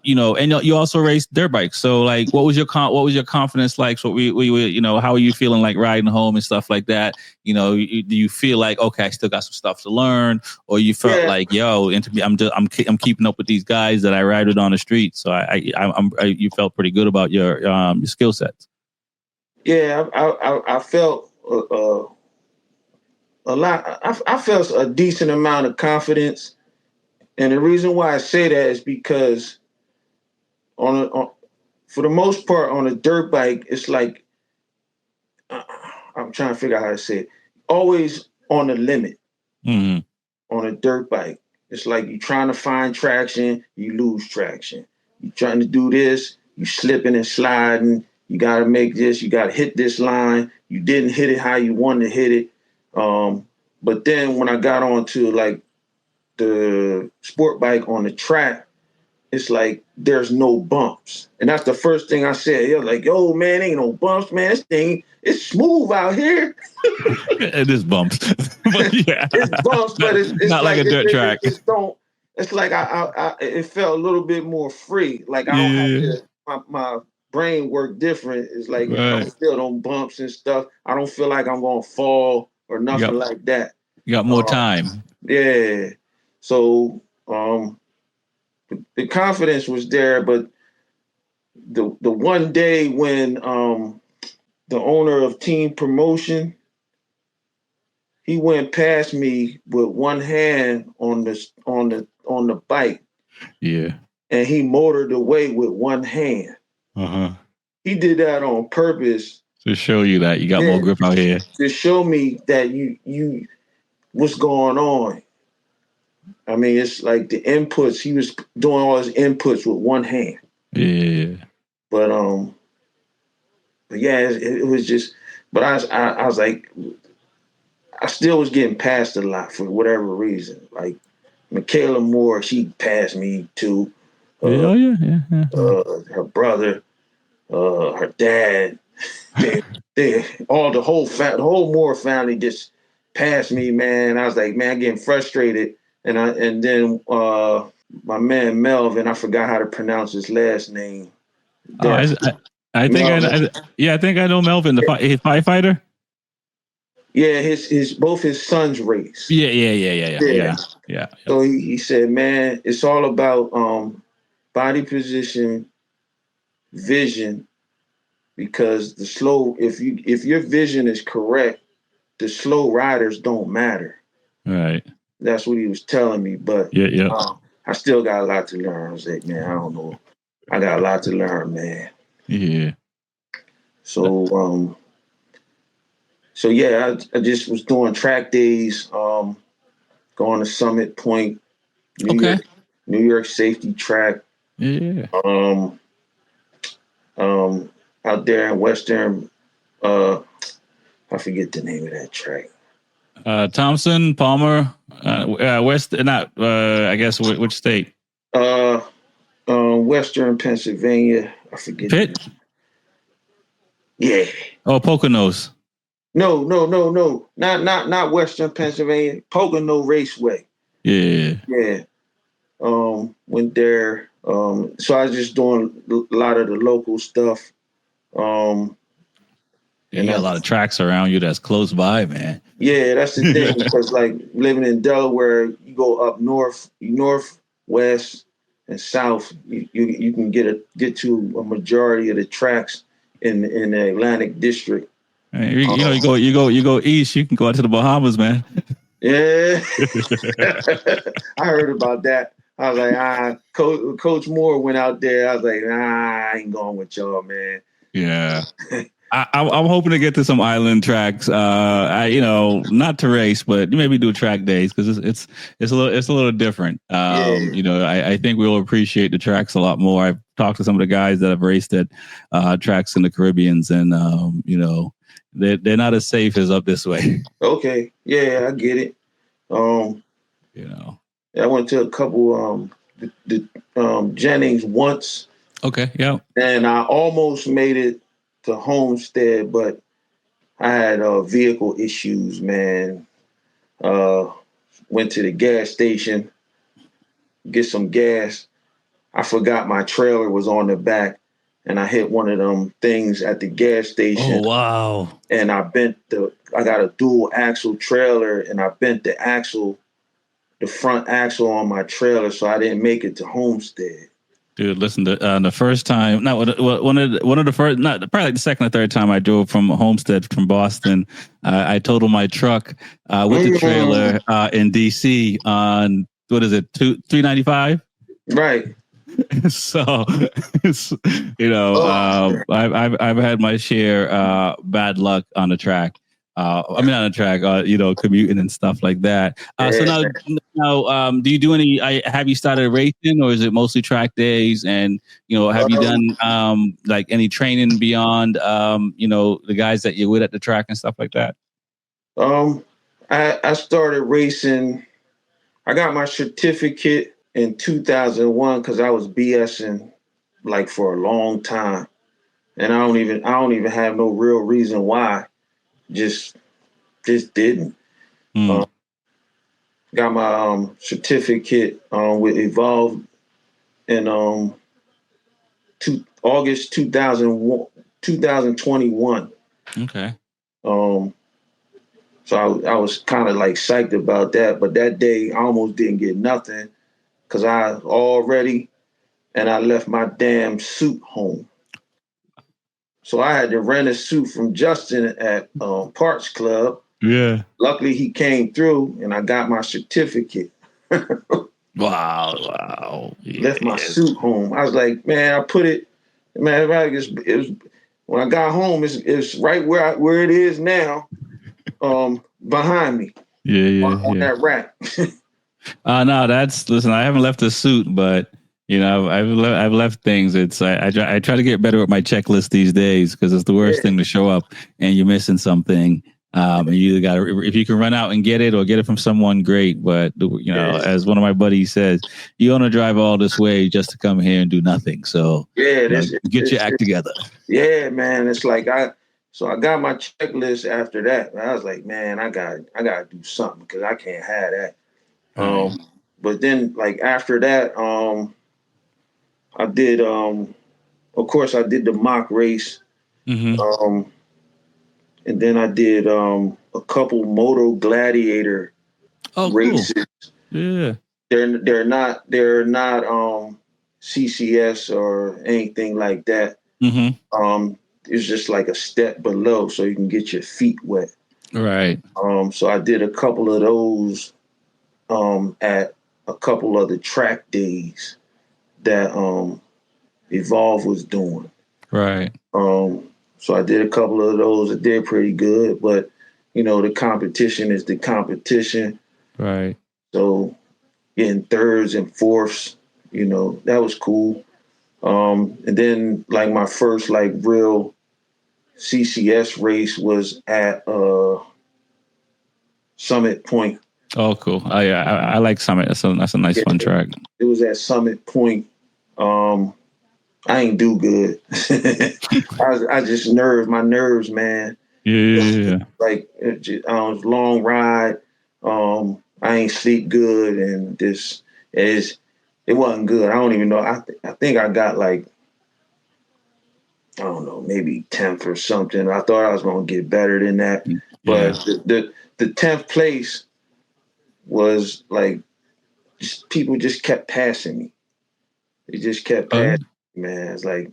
and you also race dirt bikes. So like, what was your confidence like? So how are you feeling like riding home and stuff like that? Do you feel like, okay, I still got some stuff to learn, or you felt like, yo, I'm keeping up with these guys that I ride with on the street. So you felt pretty good about your skill sets. Yeah, I felt a lot. I felt a decent amount of confidence, and the reason why I say that is because for the most part on a dirt bike, it's like I'm trying to figure out how to say it. Always on the limit. Mm-hmm. On a dirt bike, it's like you're trying to find traction, you lose traction. You're trying to do this, you slipping and sliding. You got to make this. You got to hit this line. You didn't hit it how you wanted to hit it. But then when I got onto like the sport bike on the track, it's like there's no bumps. And that's the first thing I said. You're like, "Yo, man, ain't no bumps, man. This thing, it's smooth out here." It is bumps. But yeah. It's bumps, but it's not like a dirt track. It's like it felt a little bit more free. Like I don't have to, my brain work different. It's like I feel on bumps and stuff. I don't feel like I'm gonna fall or nothing like that. You got more time. Yeah. So the confidence was there, but the one day when the owner of Team Promotion, he went past me with one hand on the bike. Yeah. And he motored away with one hand. Uh-huh. He did that on purpose. To show you that you got more grip out here. To show me that you what's going on. I mean, it's like the inputs, he was doing all his inputs with one hand. Yeah. But yeah, it was just, but I was like, I still was getting passed a lot for whatever reason. Like Michaela Moore, she passed me too. Her brother, her dad, the whole Moore family just passed me, man. I was like, man, I'm getting frustrated. And then my man Melvin, I forgot how to pronounce his last name. I think I know Melvin, the firefighter. Yeah, his both his sons race. Yeah. So he said, man, it's all about body position, vision, because the slow, if your vision is correct, the slow riders don't matter. Right. That's what he was telling me. But Yeah. I still got a lot to learn. I was like, man, I don't know. I got a lot to learn, man. Yeah. So yeah, I just was doing track days, going to Summit Point, New York Safety Track. Yeah. Out there in Western, I forget the name of that track. Thompson, Palmer, West, not, I guess, which state? Western Pennsylvania. I forget. Pitt? Yeah. Oh, Poconos. No. Not Western Pennsylvania. Pocono Raceway. Yeah. Yeah. Went there. So I was just doing a lot of the local stuff. You got a lot of tracks around you that's close by, man. Yeah, that's the thing. Because like living in Delaware, you go up north, west, and south. You can get to a majority of the tracks in the Atlantic District. You go east. You can go out to the Bahamas, man. Yeah, I heard about that. I was like, Coach Moore went out there. I was like, I ain't going with y'all, man. Yeah. I'm hoping to get to some island tracks. Not to race, but maybe do track days because it's a little different. I think we'll appreciate the tracks a lot more. I've talked to some of the guys that have raced at tracks in the Caribbeans, and they're not as safe as up this way. Okay, yeah, I get it. I went to a couple Jennings once. Okay, yeah, and I almost made it to Homestead, but I had vehicle issues, man. Went to the gas station, get some gas. I forgot my trailer was on the back, and I hit one of them things at the gas station. Oh, wow. And I got a dual axle trailer, and I bent the front axle on my trailer, so I didn't make it to Homestead. Dude, listen, the first time, one of the first, not probably like the second or third time I drove from Homestead from Boston, I totaled my truck with the trailer in DC on, what is it, 395? Right. So, I've had my share bad luck on the track. Commuting and stuff like that. So now, do you do any? Have you started racing, or is it mostly track days? And have you done like any training beyond the guys that you're with at the track and stuff like that? I started racing. I got my certificate in 2001 because I was BSing like for a long time, and I don't even have no real reason why. Just didn't. Got my certificate with Evolve in August 2021. Okay. So I was kind of like psyched about that, but that day I almost didn't get nothing because I left my damn suit home. So I had to rent a suit from Justin at Parts Club. Yeah. Luckily, he came through, and I got my certificate. Wow. Yeah. Left my suit home. I was like, man, I put it. Man, it was when I got home. It's right where it is now, behind me. Yeah. On that rack. No, listen. I haven't left a suit, but. I've left things. I try to get better with my checklist these days because it's the worst thing to show up and you're missing something. And you either got to, if you can run out and get it or get it from someone, great. But as one of my buddies says, you want to drive all this way just to come here and do nothing. So get your act together. Yeah, man. It's like I got my checklist after that. And I was like, man, I got to do something because I can't have that. But then like after that, I did, of course, I did the mock race. Mm-hmm. And then I did a a couple Moto Gladiator races. Cool. Yeah. They're not CCS or anything like that. Mm-hmm. It's just like a step below, so you can get your feet wet. Right. So I did a couple of those at a couple of the track days that Evolve was doing. Right. So I did a couple of those. It did pretty good, but the competition is the competition. Right. So getting thirds and fourths, that was cool. And then like my first like real CCS race was at Summit Point. Oh, cool. Oh, yeah. I like Summit. That's a nice fun track. It was at Summit Point. I ain't do good. I just my nerves, man. Yeah. Like it was a long ride. I ain't sleep good, and it wasn't good. I don't even know. I think I got like, I don't know, maybe 10th or something. I thought I was gonna get better than that, but the 10th place was like people just kept passing me. They just kept passing me, man. It's like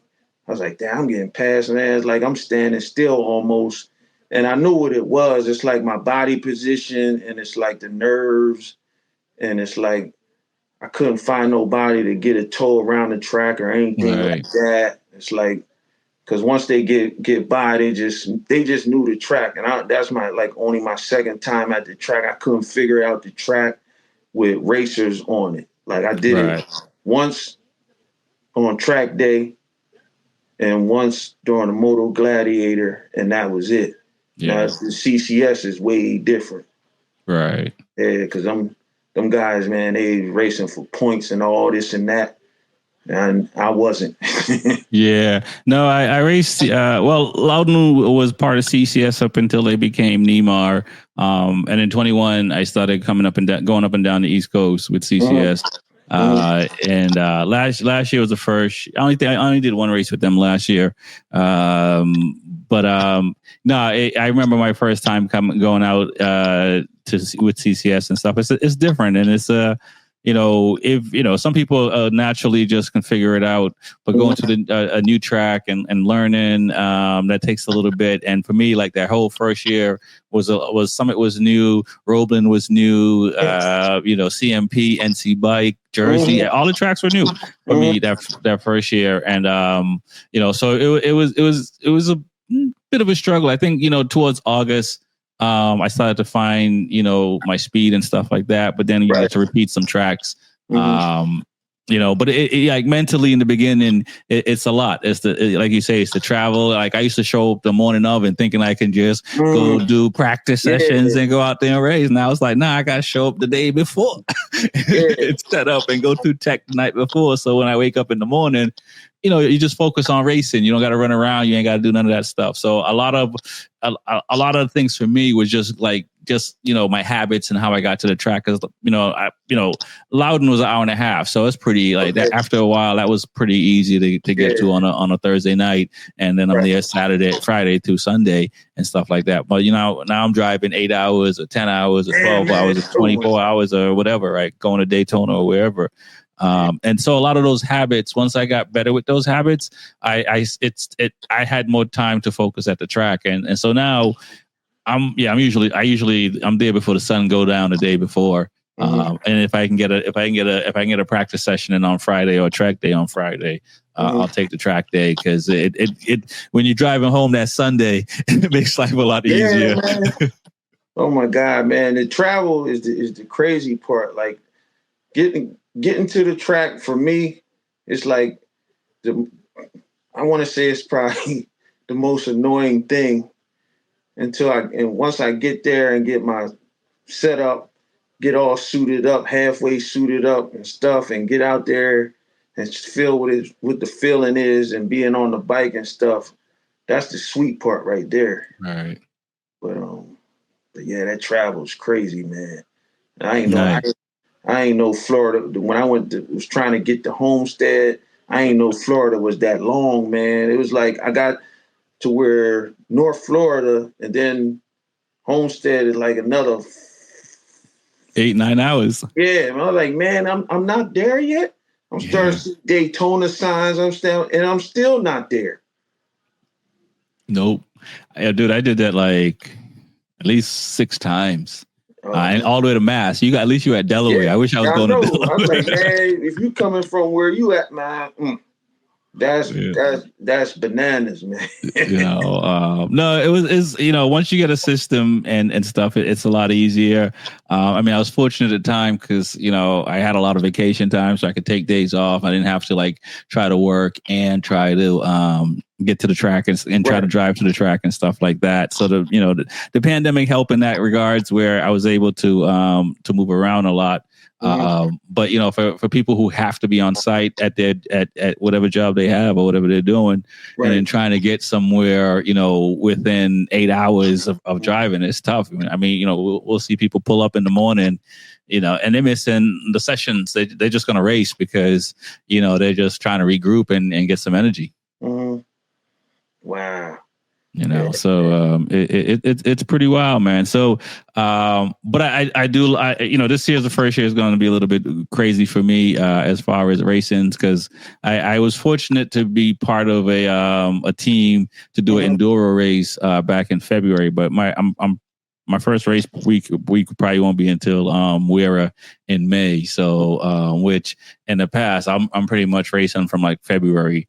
I was like, damn, I'm getting passed, man. It's like I'm standing still almost. And I knew what it was. It's like my body position, and it's like the nerves, and it's like I couldn't find nobody to get a toe around the track or anything like that. It's like, because once they get by, they just knew the track, and that's only my second time at the track. I couldn't figure out the track with racers on it. Like I did it once on track day, and once during the Moto Gladiator, and that was it. Yeah. Now the CCS is way different. Right. Yeah, because them guys, man, they racing for points and all this and that. And I wasn't. Yeah. No, I raced. Loudon was part of CCS up until they became Neymar. And in 21, I started going up and down the East Coast with CCS. And last year was the first. I only did one race with them last year. I remember my first time going out with CCS and stuff. It's different, and it's if some people naturally just can figure it out, but going to a new track and learning that takes a little bit. And for me, like that whole first year was Summit was new, Roebling was new, CMP, NC Bike, Jersey, all the tracks were new for me that first year, and so it was a bit of a struggle. I think towards August. I started to find, my speed and stuff like that, but then you get to repeat some tracks, but it like mentally in the beginning, it's a lot. It's like you say, it's the travel. Like I used to show up the morning of and thinking I can just go do practice sessions and go out there and race. Now it's like, I got to show up the day before and set up and go through tech the night before. So when I wake up in the morning, you just focus on racing. You don't got to run around. You ain't got to do none of that stuff. So a lot of things for me was just my habits and how I got to the track. Cause Loudon was an hour and a half. So it's pretty like that. After a while, that was pretty easy to get to on a Thursday night. And then I'm there Friday through Sunday and stuff like that. But now I'm driving 8 hours or 10 hours or 12 hours or 24 hours or whatever, right? Going to Daytona or wherever. And so a lot of those habits, once I got better with those habits, I had more time to focus at the track. And so now I'm there before the sun go down the day before. And if I can get a practice session in on Friday or a track day on Friday, I'll take the track day, because it when you're driving home that Sunday, it makes life a lot easier. Oh my God, man. The travel is the crazy part. Like getting to the track for me, it's like I want to say it's probably the most annoying thing once I get there and get my setup, get all suited up, halfway suited up and stuff, and get out there and feel what the feeling is and being on the bike and stuff. That's the sweet part right there. Right. But yeah, that travel is crazy, man. I ain't know Florida. When I was trying to get to Homestead, I ain't know Florida was that long, man. It was like I got to where North Florida, and then Homestead is like another 8-9 hours. Yeah, I was like, man, I'm not there yet. I'm starting to see Daytona signs. I'm still not there. Nope. Dude, I did that like at least 6 times. And all the way to Mass. At least you at Delaware. Yeah, I wish I was going to Delaware. I was like, man, if you coming from where you at, man, that's bananas, man. No, it's once you get a system and stuff, it's a lot easier. I mean, I was fortunate at the time because I had a lot of vacation time, so I could take days off. I didn't have to like try to work and try to get to the track and try to drive to the track and stuff like that. So the pandemic helped in that regards, where I was able to move around a lot. But for people who have to be on site at whatever job they have or whatever they're doing, and then trying to get somewhere, within 8 hours of driving, it's tough. I mean, we'll see people pull up in the morning, and they're missing the sessions. They're just going to race because, they're just trying to regroup and get some energy. Mm-hmm. Wow. So it's pretty wild, man. So, but I do, this year's the first year is going to be a little bit crazy for me as far as racing, because I was fortunate to be part of a team to do an enduro race back in February. But my first race week probably won't be until Wera in May. So, which in the past I'm pretty much racing from like February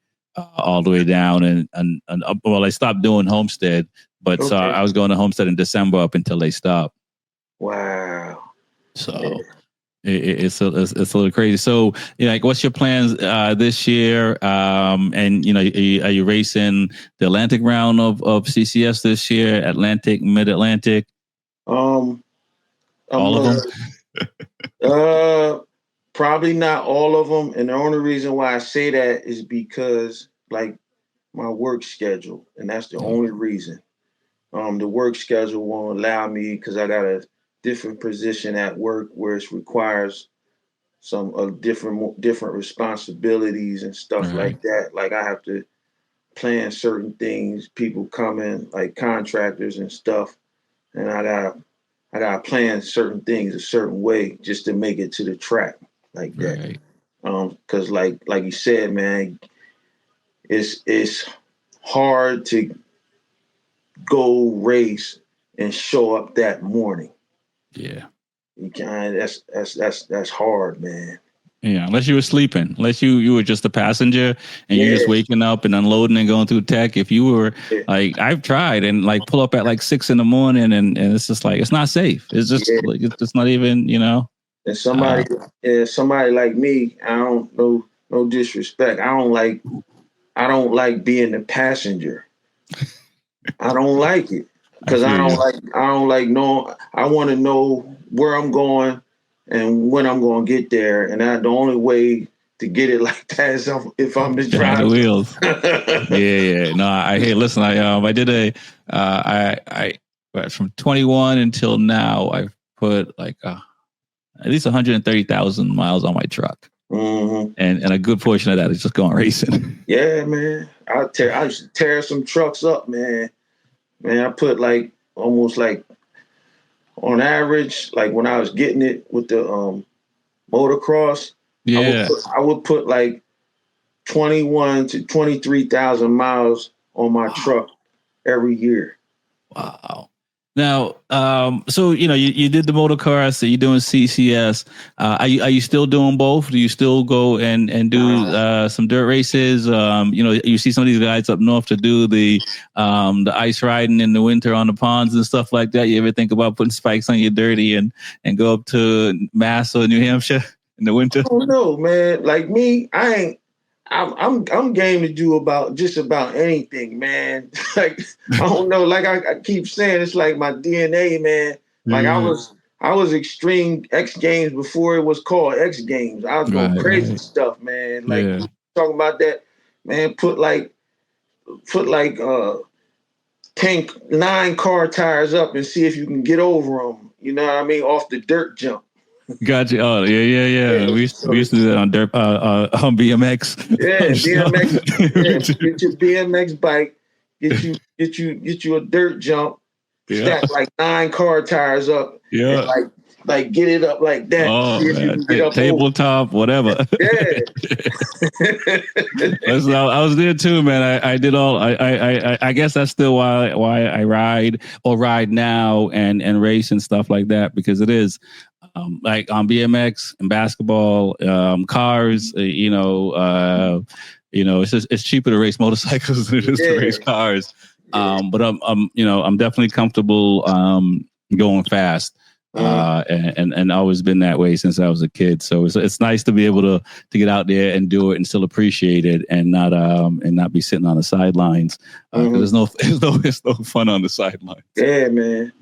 all the way down, and I stopped doing Homestead, but so I was going to Homestead in December up until they stopped. Wow. So it's a little crazy. So like, what's your plans this year? And are you racing the Atlantic round of CCS this year? Atlantic, Mid-Atlantic? All of them? Probably not all of them. And the only reason why I say that is because like my work schedule. And that's the only reason. The work schedule won't allow me, because I got a different position at work where it requires some different responsibilities and stuff like that. Like I have to plan certain things, people coming, like contractors and stuff. And I gotta plan certain things a certain way just to make it to the track. Like that, because like you said, man, it's hard to go race and show up that morning. Yeah, you can't. That's hard, man. Yeah, unless you were sleeping, unless you were just a passenger and you're just waking up and unloading and going through tech. If you were like, I've tried and like pull up at like 6 a.m. and it's just like, it's not safe. It's just like, it's just not even, And somebody like me, I don't know, no disrespect. I don't like being the passenger. I don't like it because I don't like knowing. I want to know where I'm going and when I'm going to get there. And the only way to get it like that is if I'm the driver. The wheels. Yeah. No, listen, I did from 21 until now, I've put like at least 130,000 miles on my truck. Mm-hmm. And a good portion of that is just going racing. Yeah, man. I used to tear some trucks up, man. Man, I put like almost like on average, like when I was getting it with the motocross, I would put like 21 to 23,000 miles on my truck every year. Wow. Now, so you did the motor car, so you're doing CCS. Are you still doing both? Do you still go and do some dirt races? You see some of these guys up north to do the ice riding in the winter on the ponds and stuff like that. You ever think about putting spikes on your dirty and go up to Mass or New Hampshire in the winter? I don't know, man. Like me, I'm game to do just about anything, man. Like I don't know, like I keep saying, it's like my DNA, man. Like I was extreme X Games before it was called X Games. I was doing crazy stuff, man. Like talking about that, man. Put like 9 car tires up and see if you can get over them. You know what I mean? Off the dirt jump. Gotcha. Oh, yeah. We used to do that on dirt, on BMX. Yeah, BMX. Get your BMX bike. Get you a dirt jump, stack like 9 car tires up. Yeah. And like get it up like that. Oh, See if you can get up tabletop, whatever. Yeah. I was there too, man. I did all. I guess that's still why I ride now and race and stuff like that, because it is like on BMX and basketball, cars. It's cheaper to race motorcycles than it is to race cars. But I'm definitely comfortable going fast. And always been that way since I was a kid. So it's nice to be able to get out there and do it and still appreciate it, and not be sitting on the sidelines, because there's no fun on the sidelines. Yeah, man.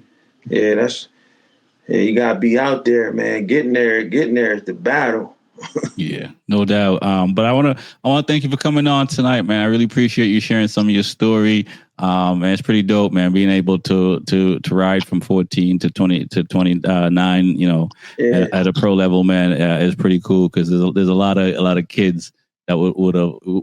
Yeah, you gotta be out there, man. Getting there is the battle. Yeah, no doubt. But I want to thank you for coming on tonight, man. I really appreciate you sharing some of your story. And it's pretty dope, man. Being able to ride from 14 to 20 to 29, at a pro level, man, is pretty cool, because there's a lot of kids that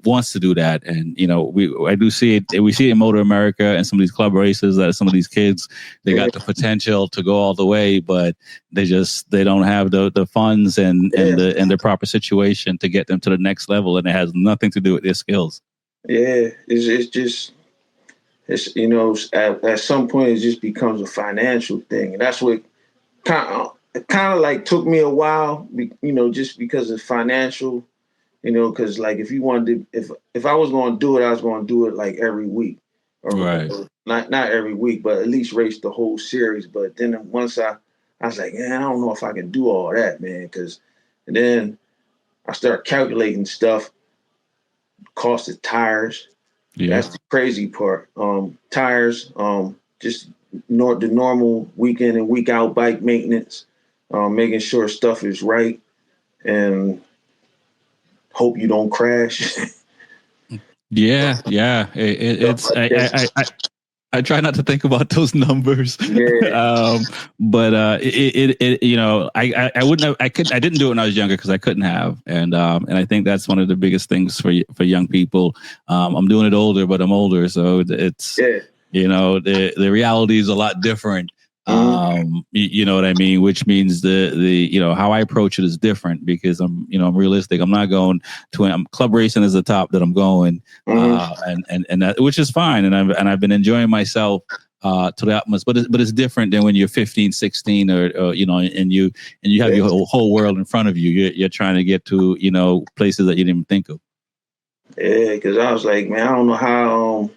wants to do that, and we see it in Motor America and some of these club races, that some of these kids, they got the potential to go all the way, but they don't have the funds and the proper situation to get them to the next level, and it has nothing to do with their skills. Yeah, at some point it just becomes a financial thing, and that's what kind of like took me a while, just because it's financial. Because like if you wanted to, if I was going to do it, I was going to do it like every week, right? Or not every week, but at least race the whole series. But then once I was like, I don't know if I can do all that, man. And then I started calculating stuff, cost of tires. Yeah. That's the crazy part. Tires, just the normal weekend and week out bike maintenance, making sure stuff is right, and hope you don't crash. Yeah. I try not to think about those numbers. Yeah. But I didn't do it when I was younger because I couldn't have, and I think that's one of the biggest things for young people. I'm doing it older, but I'm older, so it's the reality is a lot different. You know what I mean? Which means the how I approach it is different, because I'm realistic. I'm not going to club racing is the top that I'm going, and that, which is fine. And I've been enjoying myself to the utmost, but it's different than when you're 15, 16 or and you have your whole world in front of you. You're trying to get to, places that you didn't even think of. Yeah. Cause I was like, man, I don't know how,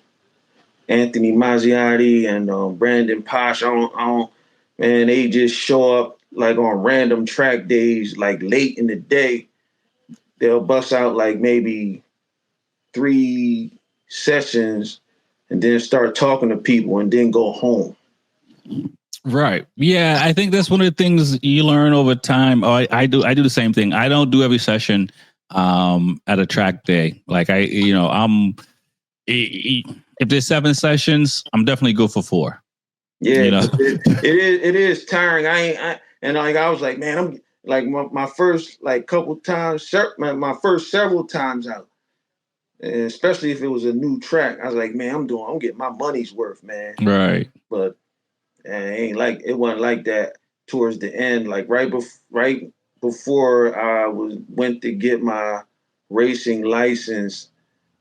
Anthony Mazziotti and Brandon Posh, man, they just show up like on random track days, like late in the day. They'll bust out like maybe 3 sessions and then start talking to people and then go home. Right. Yeah, I think that's one of the things you learn over time. I do the same thing. I don't do every session at a track day. Like if there's 7 sessions, I'm definitely good for 4. Yeah, it is tiring. I was like, man, I'm like my first like couple times, my first several times out, and especially if it was a new track, I was like, man, I'm getting my money's worth, man. Right. But it wasn't like that towards the end. Like right before I went to get my racing license,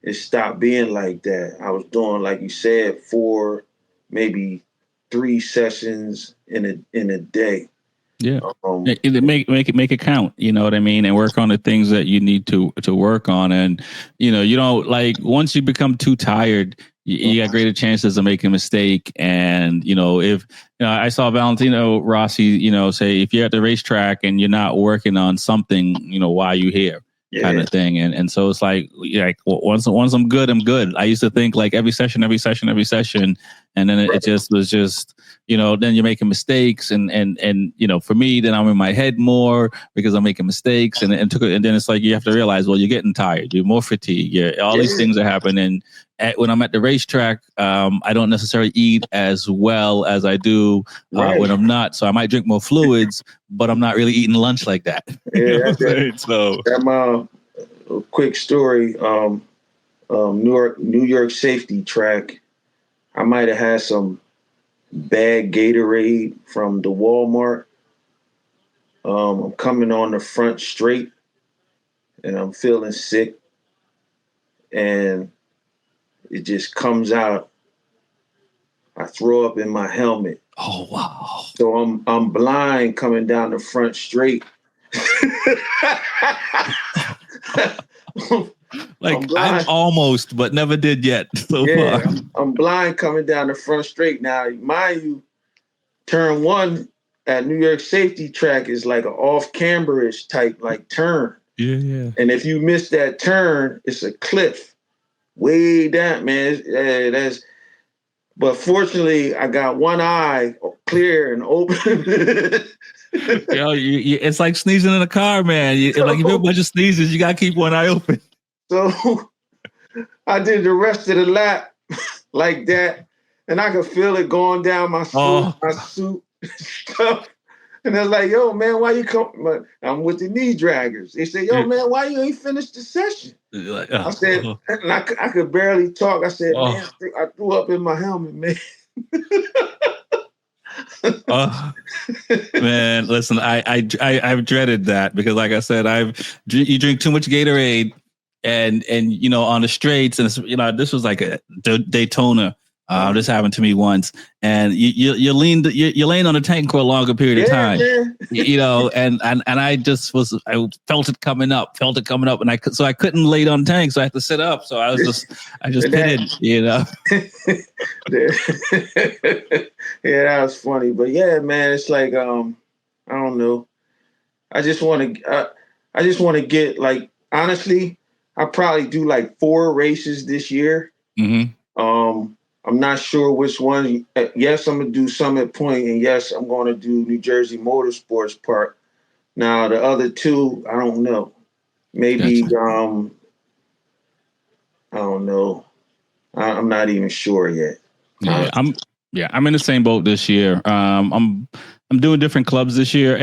it stopped being like that. I was doing, like you said, 4, maybe 3 sessions in a day. Yeah, make it count. You know what I mean, and work on the things that you need to work on. And you don't, like, once you become too tired, you got greater chances of making a mistake. And if I saw Valentino Rossi, say, if you're at the racetrack and you're not working on something, why are you here? Kind of thing. And so it's like once I'm good, I'm good. I used to think like every session. And then it just was then you're making mistakes. And for me, then I'm in my head more because I'm making mistakes. And then it's like, you have to realize, well, you're getting tired. You're more fatigued. All these things are happening. When I'm at the racetrack, I don't necessarily eat as well as I do when I'm not. So I might drink more fluids, but I'm not really eating lunch like that. Yeah, so a quick story. New York safety track. I might have had some bad Gatorade from the Walmart. I'm coming on the front straight, and I'm feeling sick, and it just comes out. I throw up in my helmet. Oh wow! So I'm blind coming down the front straight. Like I'm almost, but never did yet so far. I'm blind coming down the front straight. Now, mind you, turn 1 at New York Safety Track is like an off-camber-ish type like turn. Yeah. And if you miss that turn, it's a cliff way down, man. But fortunately, I got one eye clear and open. It's like sneezing in a car, man. Like if you have a bunch of sneezes, you gotta keep one eye open. So I did the rest of the lap like that, and I could feel it going down my suit stuff. And they're like, "Yo, man, why you come?" But I'm with the knee draggers. They say, "Yo, man, why you ain't finished the session?" I said, and I could barely talk. I said, "Man, I threw up in my helmet, man." Man, listen, I've dreaded that because, like I said, you drink too much Gatorade, and on the straights, and this was like a Daytona. This happened to me once, and you're laying on the tank for a longer period of time, and I felt it coming up, and I couldn't lay it on the tank, so I had to sit up. So I just did it, Yeah, that was funny, but yeah, man, it's like I don't know. I just want to get, like, honestly, I probably do like 4 races this year. Mm-hmm. I'm not sure which one. Yes, I'm going to do Summit Point, and yes, I'm going to do New Jersey Motorsports Park. Now, the other 2, I don't know. Maybe, gotcha. I don't know. I'm not even sure yet. Yeah, I'm in the same boat this year. I'm doing different clubs this year.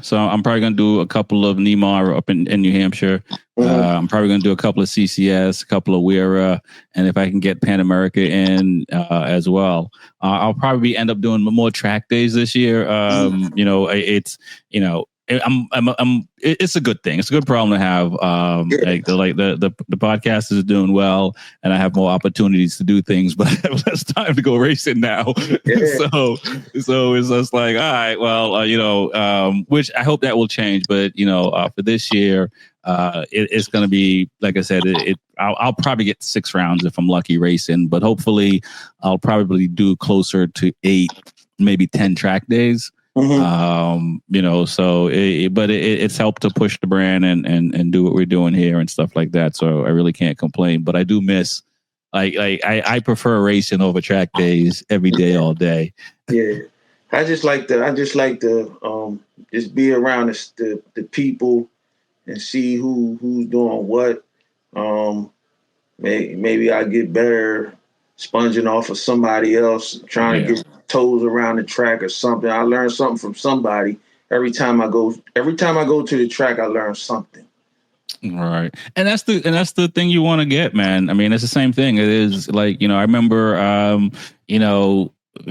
So I'm probably gonna do a couple of Neymar up in New Hampshire. I'm probably gonna do a couple of CCS, a couple of Wera, and if I can get Pan America in as well, I'll probably end up doing more track days this year. It's a good thing. It's a good problem to have. The podcast is doing well, and I have more opportunities to do things, but I have less time to go racing now. Yeah. So it's just like, all right, well, which I hope that will change. But for this year, it's going to be, like I said, I'll probably get 6 rounds if I'm lucky racing, but hopefully I'll probably do closer to 8, maybe 10 track days. Mm-hmm. It's helped to push the brand and do what we're doing here and stuff like that. So I really can't complain, but I do miss, I prefer racing over track days every day, all day. Yeah. I just like to just be around the people and see who's doing what. Maybe I get better sponging off of somebody else, trying to get toes around the track or something. I learn something from somebody every time I go to the track. I learn something. Right, and that's the thing you want to get, man. I mean, it's the same thing. It is like, I remember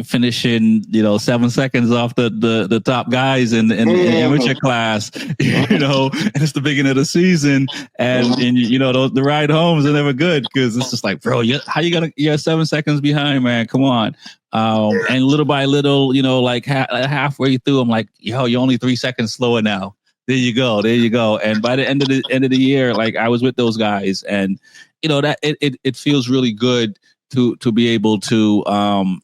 finishing 7 seconds off the top guys in the amateur class, and it's the beginning of the season, and the ride homes are never good because it's just like, bro, you're 7 seconds behind, man, come on. And little by little, like halfway through, I'm like, you're only 3 seconds slower now. There you go. And by the end of the year, like, I was with those guys, and that it feels really good to be able to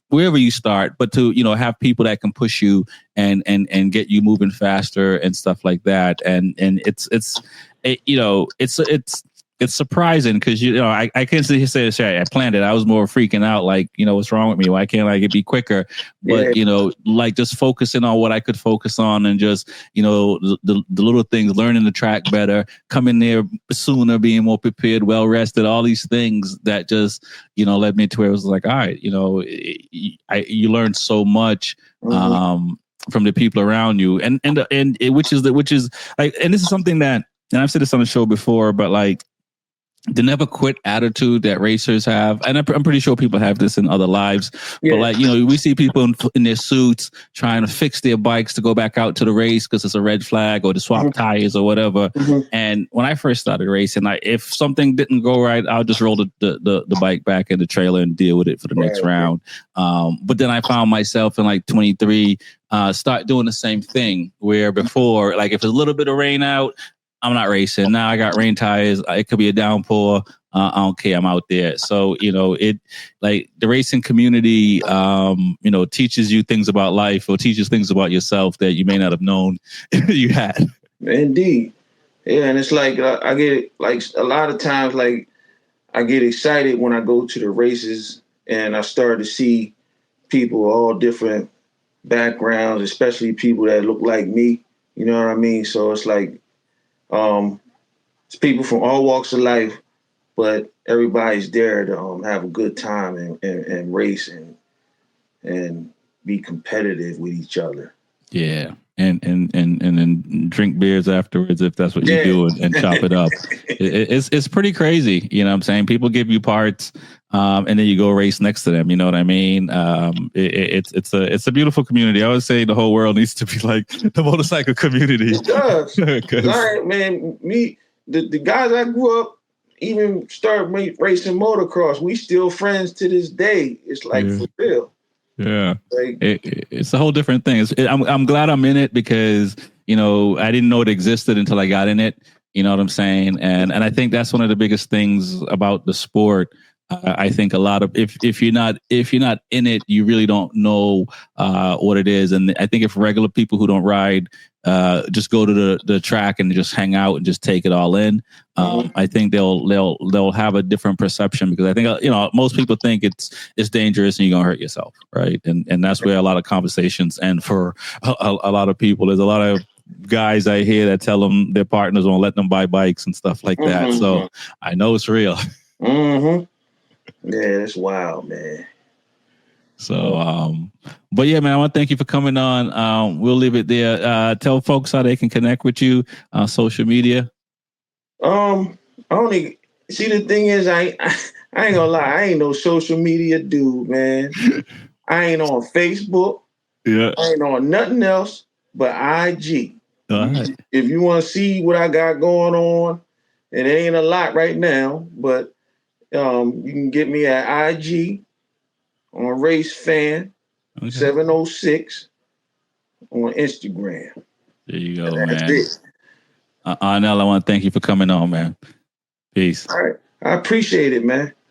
wherever you start, but to have people that can push you and get you moving faster and stuff like that. And it's surprising because I can't say I planned it. I was more freaking out, like, what's wrong with me? Why can't I be quicker? But like, just focusing on what I could focus on, and just the little things, learning the track better, coming there sooner, being more prepared, well rested, all these things that just led me to where it was like, all right, you learn so much from the people around you, and which is like, and this is something that, and I've said this on the show before, but like, the never quit attitude that racers have. And I'm pretty sure people have this in other lives. Yeah. But like, you know, we see people in their suits trying to fix their bikes to go back out to the race because it's a red flag or to swap tires or whatever. And when I first started racing, if something didn't go right, I'll just roll the bike back in the trailer and deal with it for the next round. But then I found myself in like 23, start doing the same thing where before, like if there's a little bit of rain out, I'm not racing. Now I got rain tires. It could be a downpour. I don't care. I'm out there. So, you know, it like the racing community, you know, teaches you things about life or teaches things about yourself that you may not have known you had. Indeed. Yeah. And it's like, I get like a lot of times, like I get excited when I go to the races and I start to see people all different backgrounds, especially people that look like me. You know what I mean? So it's like, it's people from all walks of life, but everybody's there to have a good time and race and be competitive with each other. Yeah. And then drink beers afterwards if that's what you do and chop it up. It's pretty crazy. You know what I'm saying? People give you parts and then you go race next to them. You know what I mean? It's a beautiful community. I always say the whole world needs to be like the motorcycle community. It does. Right, man. The guys I grew up even started racing motocross. We still friends to this day. It's like for real. Yeah, like, it's a whole different thing. I'm glad I'm in it because, you know, I didn't know it existed until I got in it. You know what I'm saying? And I think that's one of the biggest things about the sport. I think a lot of if you're not in it, you really don't know what it is. And I think if regular people who don't ride just go to the track and just hang out and just take it all in, I think they'll have a different perception because I think, you know, most people think it's dangerous and you're gonna hurt yourself, right? And that's where a lot of conversations end for a lot of people. There's a lot of guys I hear that tell them their partners won't let them buy bikes and stuff like that. So I know it's real. Yeah, it's wild, man. So, but yeah, man, I want to thank you for coming on. We'll leave it there. Tell folks how they can connect with you on social media. I only see the thing is I ain't gonna lie, I ain't no social media dude, man. I ain't on Facebook. Yeah. I ain't on nothing else but IG. Right. If you want to see what I got going on, and it ain't a lot right now, but you can get me at IG on Race Fan 706 on Instagram. There you go, man. Arnell, I want to thank you for coming on, man. Peace. All right. I appreciate it, man.